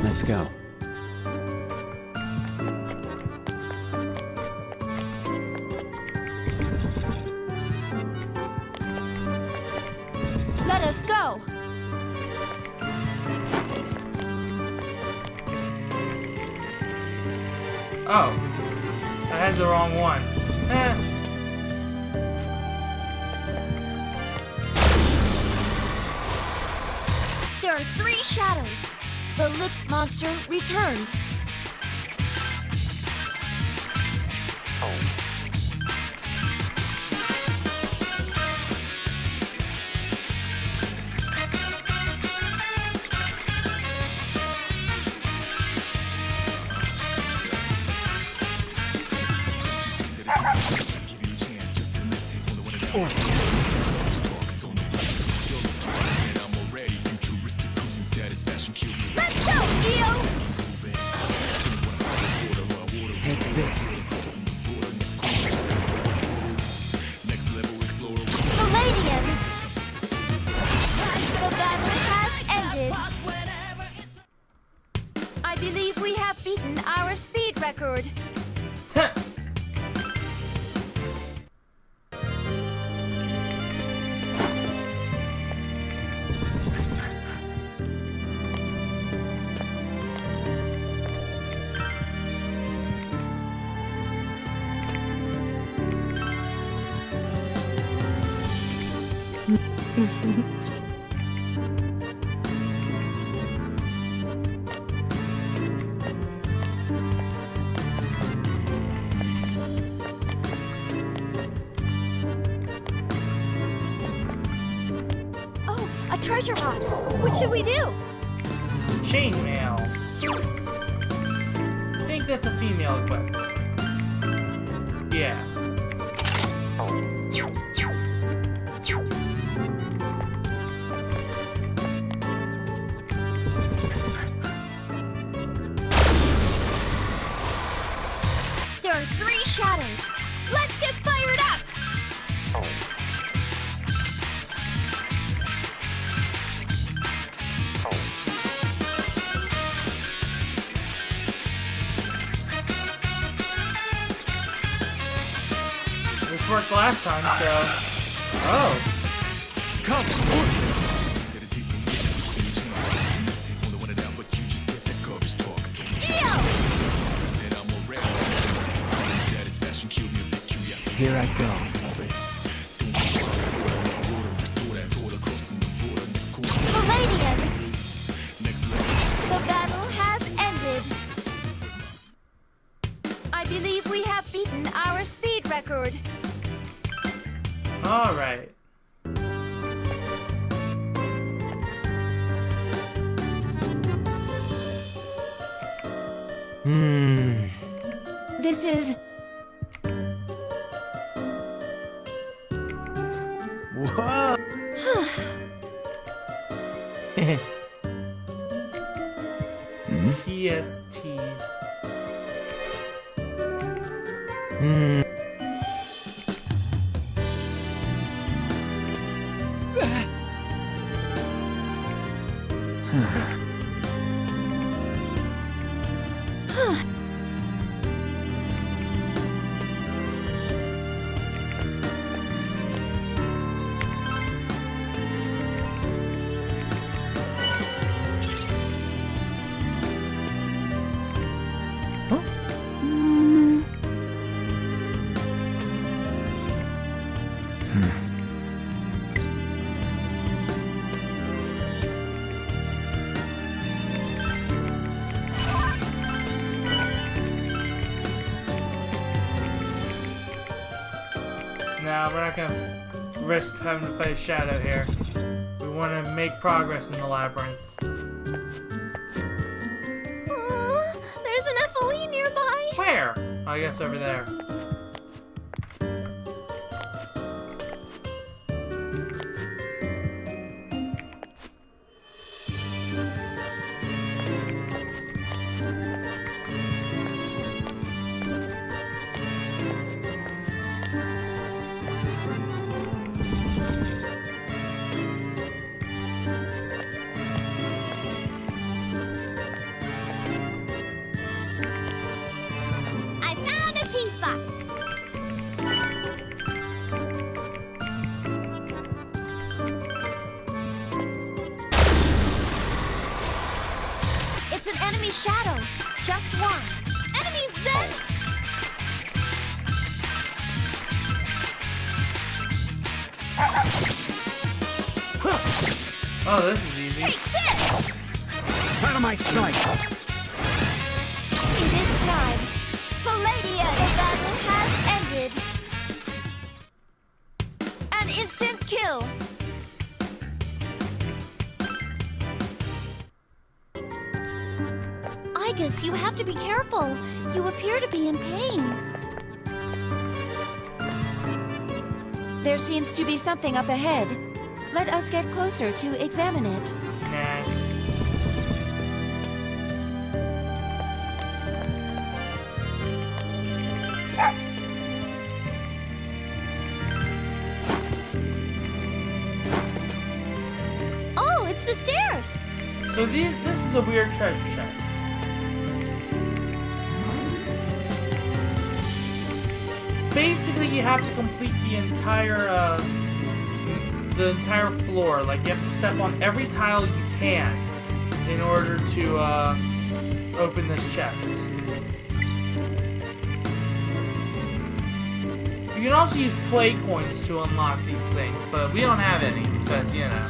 Let's go. Let us go! Oh, I had the wrong one. There are 3 shadows. The lit monster returns. Let's go, EO! Take this. Palladium! The battle has ended. I believe we have beaten our speed record. Oh, a treasure box. What should we do? Chainmail. I think that's a female equipment. Yeah. There are 3 shadows. Let's get fired up! This worked last time, so. Oh. Come. Here I go. Palladium! The battle has ended. I believe we have beaten our speed record. Alright. This is... Whoa! PSTs. Now, we're not gonna risk having to fight a shadow here. We want to make progress in the labyrinth. There's an FLE nearby. Where? I guess over there. I found a peace box. It's an enemy shadow. Just one. Enemies then. Oh, this is easy. Take this! Out of my sight! It is time. Palladium, the battle has ended. An instant kill. Igus, you have to be careful. You appear to be in pain. There seems to be something up ahead. Let us get closer to examine it. Nah. Oh, it's the stairs! So this is a weird treasure chest. Basically, you have to complete the entire floor. Like, you have to step on every tile you can in order to open this chest. You can also use play coins to unlock these things, but we don't have any because, you know.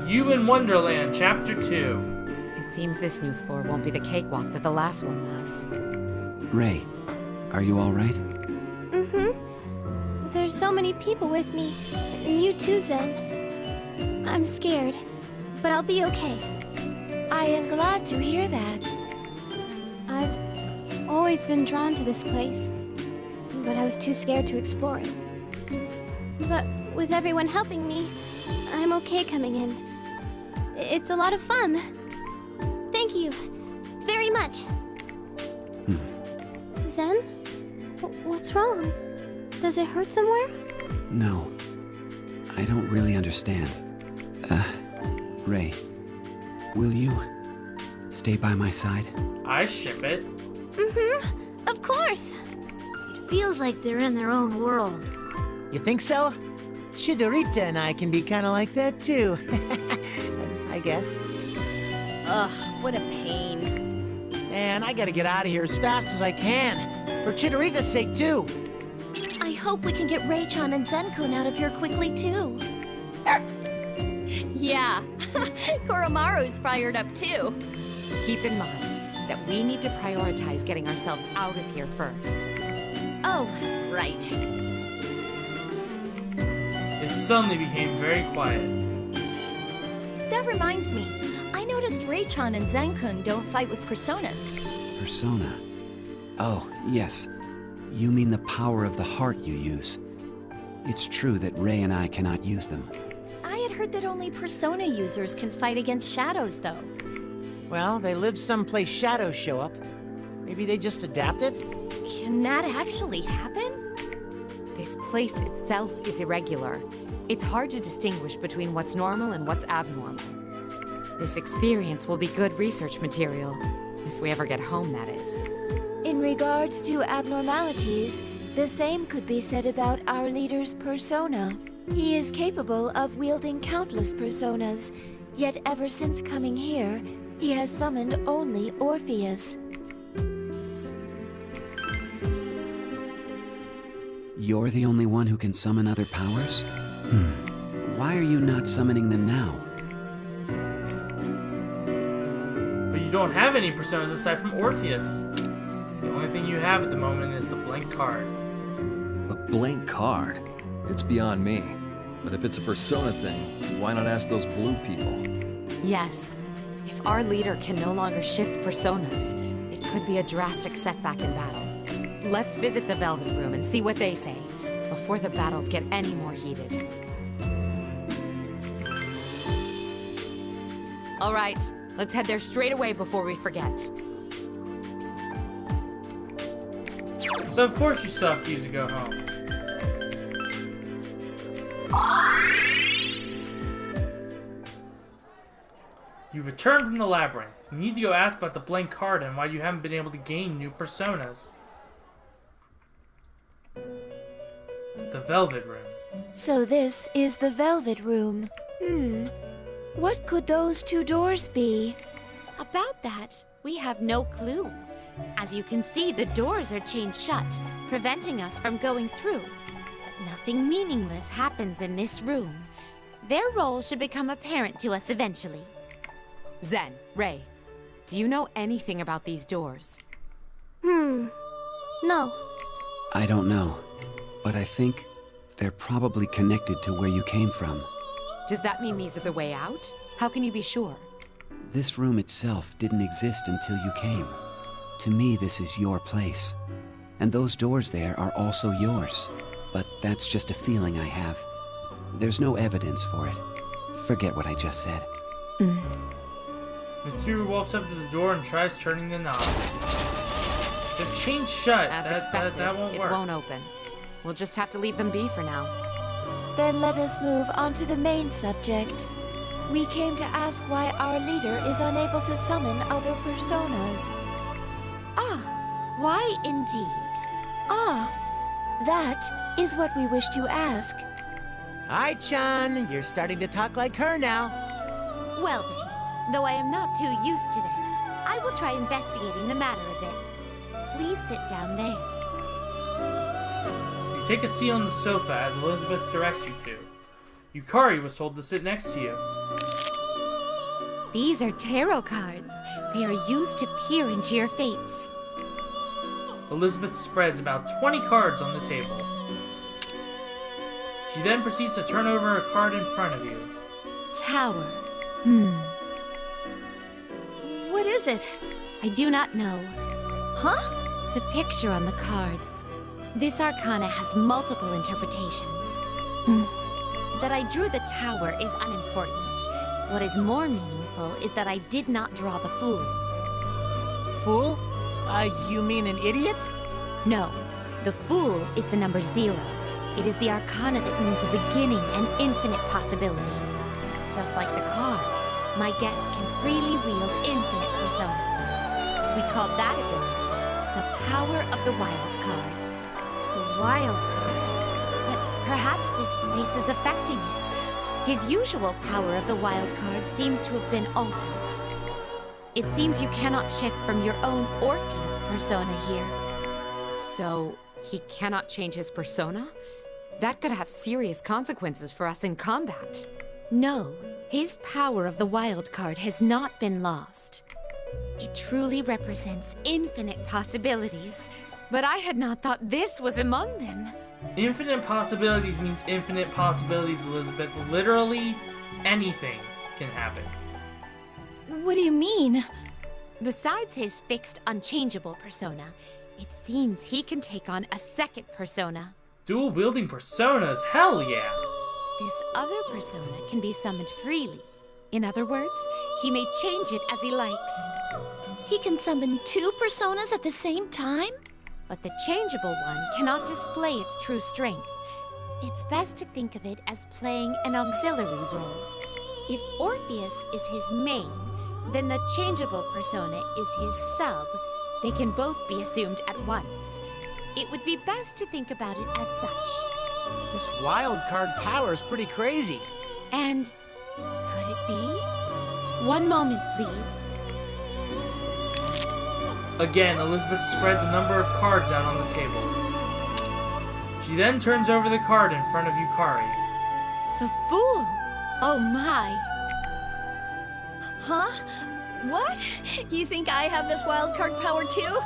You in Wonderland, Chapter 2. It seems this new floor won't be the cakewalk that the last one was. Ray, are you all right? Mm-hmm. There's so many people with me. And you too, Zen. I'm scared, but I'll be okay. I am glad to hear that. I've always been drawn to this place, but I was too scared to explore it. But with everyone helping me, I'm okay coming in. It's a lot of fun. Thank you very much. Zen? What's wrong? Does it hurt somewhere? No. I don't really understand. Ray, will you stay by my side? I ship it. Mm-hmm. Of course. It feels like they're in their own world. You think so? Chidorita and I can be kind of like that too. I guess. Ugh, what a pain. Man, I gotta get out of here as fast as I can. For Chidorita's sake too. I hope we can get Ray-chan and Zen-kun out of here quickly too. Yeah, Koromaru's fired up too. Keep in mind that we need to prioritize getting ourselves out of here first. Oh, right. It suddenly became very quiet. That reminds me, I noticed Ray-chan and Zen-kun don't fight with personas. Persona? Oh, yes. You mean the power of the heart you use. It's true that Ray and I cannot use them. I had heard that only persona users can fight against shadows, though. Well, they live someplace shadows show up. Maybe they just adapted? Can that actually happen? This place itself is irregular. It's hard to distinguish between what's normal and what's abnormal. This experience will be good research material. If we ever get home, that is. In regards to abnormalities, the same could be said about our leader's persona. He is capable of wielding countless personas, yet ever since coming here, he has summoned only Orpheus. You're the only one who can summon other powers? Why are you not summoning them now? But you don't have any personas aside from Orpheus. The only thing you have at the moment is the blank card. A blank card? It's beyond me. But if it's a persona thing, why not ask those blue people? Yes. If our leader can no longer shift personas, it could be a drastic setback in battle. Let's visit the Velvet Room and see what they say, before the battles get any more heated. All right, let's head there straight away before we forget. So of course you still have to use to go home. You've returned from the labyrinth. You need to go ask about the blank card and why you haven't been able to gain new personas. The Velvet Room. So this is the Velvet Room. What could those two doors be? About that, we have no clue. As you can see, the doors are chained shut, preventing us from going through. But nothing meaningless happens in this room. Their role should become apparent to us eventually. Zen, Ray, do you know anything about these doors? No. I don't know, but I think they're probably connected to where you came from. Does that mean these are the way out? How can you be sure? This room itself didn't exist until you came. To me, this is your place. And those doors there are also yours. But that's just a feeling I have. There's no evidence for it. Forget what I just said. Mitsuru walks up to the door and tries turning the knob. They're chained shut. As expected, that won't work. It won't open. We'll just have to leave them be for now. Then let us move on to the main subject. We came to ask why our leader is unable to summon other personas. Ah, why indeed? Ah, that is what we wish to ask. Ai-chan, you're starting to talk like her now. Well then, though I am not too used to this, I will try investigating the matter a bit. Please sit down there. You take a seat on the sofa as Elizabeth directs you to. Yukari was told to sit next to you. These are tarot cards. They are used to peer into your fates. Elizabeth spreads about 20 cards on the table. She then proceeds to turn over a card in front of you. Tower. What is it? I do not know. Huh? The picture on the cards. This arcana has multiple interpretations. That I drew the tower is unimportant. What is more meaningful is that I did not draw the fool. Fool? You mean an idiot? No, the fool is the number 0. It is the arcana that means a beginning and infinite possibilities. Just like the card, my guest can freely wield infinite personas. We call that ability the power of the wild card. The wild card? But perhaps this place is affecting it. His usual power of the wild card seems to have been altered. It seems you cannot shift from your own Orpheus persona here. So, he cannot change his persona? That could have serious consequences for us in combat. No, his power of the wild card has not been lost. It truly represents infinite possibilities, but I had not thought this was among them. Infinite possibilities means infinite possibilities, Elizabeth. Literally anything can happen. What do you mean? Besides his fixed, unchangeable persona, it seems he can take on a second persona. Dual-wielding personas, hell yeah! This other persona can be summoned freely. In other words, he may change it as he likes. He can summon 2 personas at the same time? But the changeable one cannot display its true strength. It's best to think of it as playing an auxiliary role. If Orpheus is his main, then the changeable persona is his sub. They can both be assumed at once. It would be best to think about it as such. This wild card power is pretty crazy. And could it be? One moment, please. Again, Elizabeth spreads a number of cards out on the table. She then turns over the card in front of Yukari. The fool! Oh my! Huh? What? You think I have this wild card power too?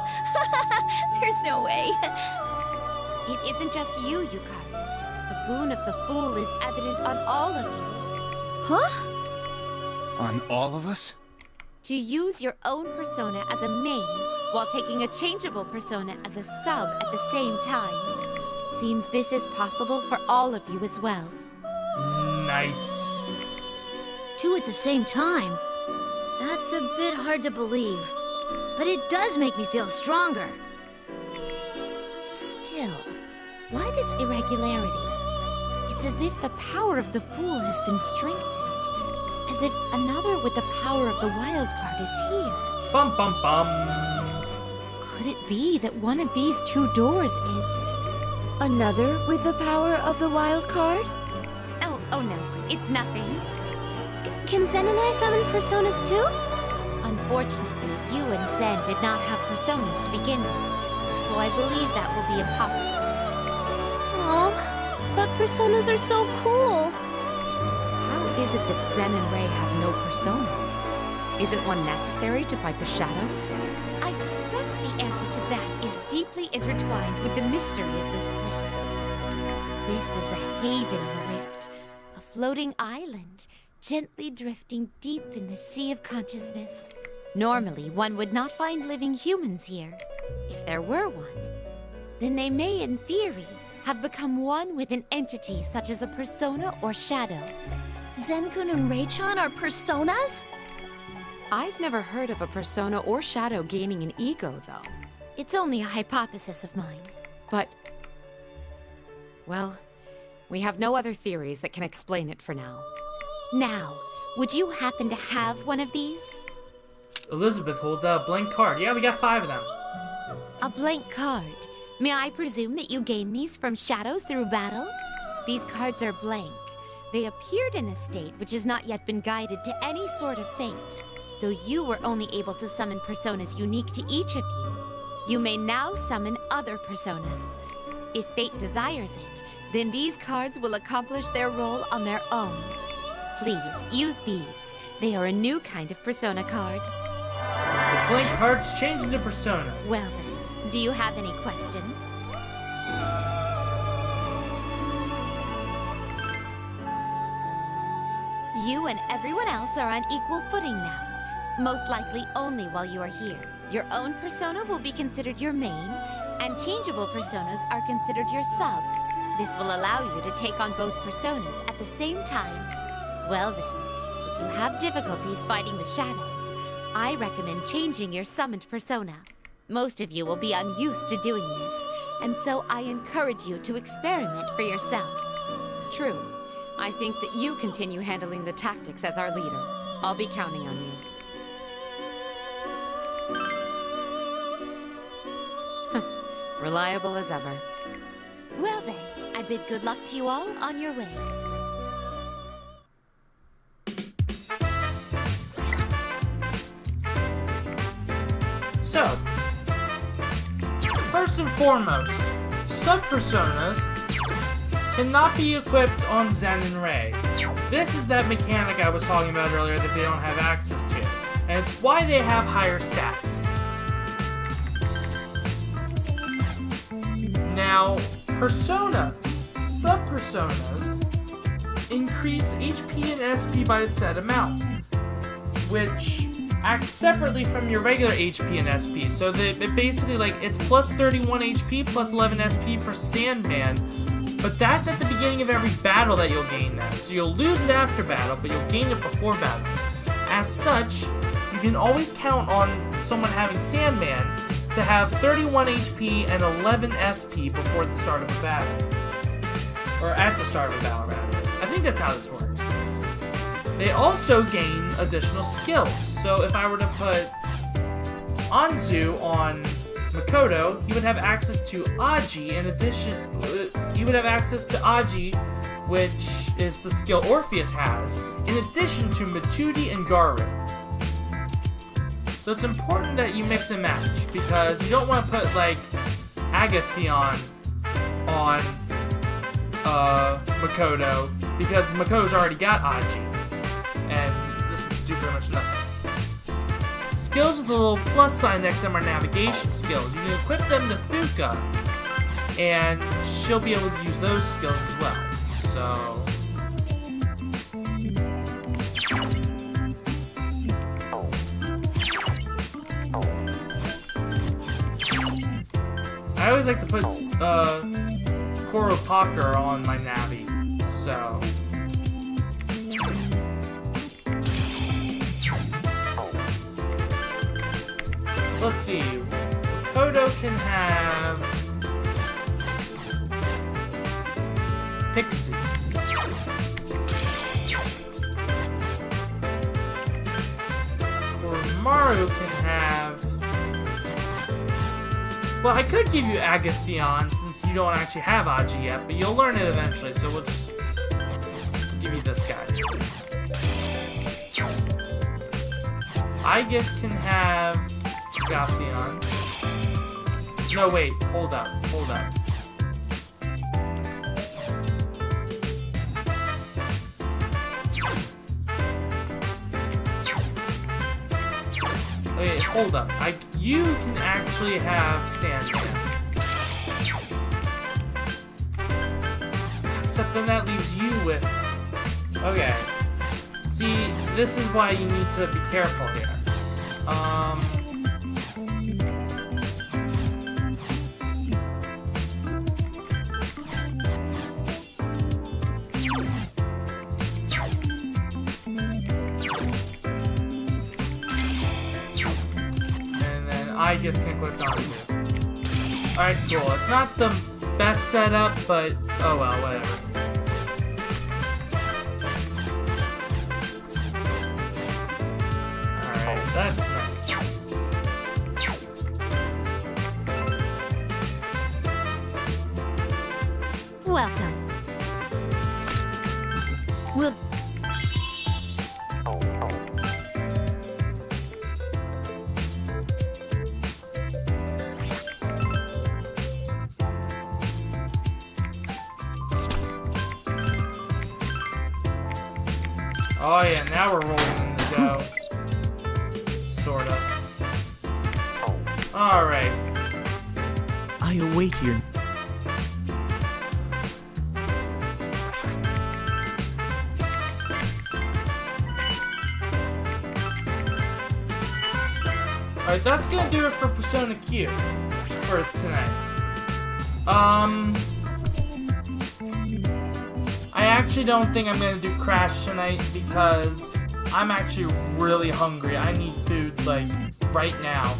There's no way. It isn't just you, Yukari. The boon of the fool is evident on all of you. Huh? On all of us? To use your own persona as a main while taking a changeable persona as a sub at the same time. Seems this is possible for all of you as well. Nice. 2 at the same time? That's a bit hard to believe. But it does make me feel stronger. Still, why this irregularity? It's as if the power of the fool has been strengthened. As if another with the power of the wild card is here. Bum bum bum. Could it be that one of these 2 doors is... Another with the power of the wild card? Oh no, it's nothing. Can Zen and I summon personas too? Unfortunately, you and Zen did not have personas to begin with, so I believe that will be impossible. Oh, but personas are so cool. How is it that Zen and Rei have no personas? Isn't one necessary to fight the shadows? I suspect the answer to that is deeply intertwined with the mystery of this place. This is a haven in the rift, a floating island, gently drifting deep in the sea of consciousness. Normally, one would not find living humans here. If there were one, then they may, in theory, have become one with an entity such as a persona or shadow. Zen-kun and Rei-chan are personas? I've never heard of a persona or shadow gaining an ego, though. It's only a hypothesis of mine. But... well, we have no other theories that can explain it for now. Now, would you happen to have one of these? Elizabeth holds out a blank card. Yeah, we got 5 of them. A blank card. May I presume that you gained these from shadows through battle? These cards are blank. They appeared in a state which has not yet been guided to any sort of fate, though you were only able to summon personas unique to each of you. You may now summon other personas. If fate desires it, then these cards will accomplish their role on their own. Please, use these. They are a new kind of persona card. The blank cards change into personas. Well then, do you have any questions? You and everyone else are on equal footing now. Most likely only while you are here. Your own persona will be considered your main, and changeable personas are considered your sub. This will allow you to take on both personas at the same time. Well then, if you have difficulties fighting the shadows, I recommend changing your summoned persona. Most of you will be unused to doing this, and so I encourage you to experiment for yourself. True. I think that you continue handling the tactics as our leader. I'll be counting on you. Reliable as ever. Well then, I bid good luck to you all on your way. So, first and foremost, sub-personas cannot be equipped on Zen and Rei. This is that mechanic I was talking about earlier that they don't have access to, and it's why they have higher stats. Now, personas, sub-personas, increase HP and SP by a set amount, which acts separately from your regular HP and SP. So it basically, like, it's plus 31 HP, plus 11 SP for Sandman, but that's at the beginning of every battle that you'll gain that. So you'll lose it after battle, but you'll gain it before battle. As such, you can always count on someone having Sandman to have 31 HP and 11 SP before the start of a battle. Or at the start of a battle, rather. I think that's how this works. They also gain additional skills. So if I were to put Anzu on Makoto, he would have access to Aji in addition. He would have access to Aji, which is the skill Orpheus has, in addition to Matudi and Garu. So it's important that you mix and match, because you don't want to put, like, Agathion on Makoto, because Makoto's already got Aji, and this would do pretty much nothing. Skills with a little plus sign next to them are navigation skills. You can equip them to Fuka, and she'll be able to use those skills as well. So I always like to put Kuropaka on my Navi, so let's see. Makoto can have Pixie. Or Maru can have... well, I could give you Agathion since you don't actually have Aji yet, but you'll learn it eventually, so we'll just give you this guy. Aegis can have Agathion. No, wait, hold up. Wait, hold up. You can actually have Sandman. Except then that leaves you with... okay. See, this is why you need to be careful here. And then I just can click on it. Alright, cool. It's not the best setup, but oh well, whatever. Alright, that's nice. Welcome. We'll... Oh yeah, now we're rolling in the dough. Sorta. Alright. I await your... Alright, that's gonna do it for Persona Q for tonight. I actually don't think I'm gonna do Crash tonight because I'm actually really hungry. I need food, like, right now.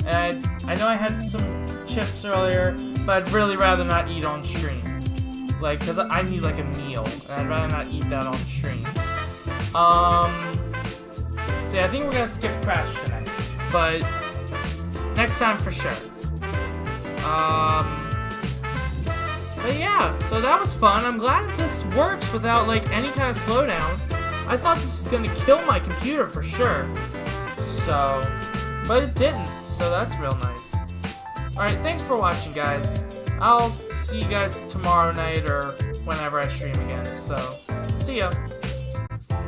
And I know I had some chips earlier, but I'd really rather not eat on stream. Like, because I need, like, a meal, and I'd rather not eat that on stream. So yeah, I think we're gonna skip Crash tonight, but next time for sure. But yeah, so that was fun. I'm glad that this works without, like, any kind of slowdown. I thought this was gonna kill my computer for sure. So, but it didn't, so that's real nice. Alright, thanks for watching, guys. I'll see you guys tomorrow night or whenever I stream again, so see ya.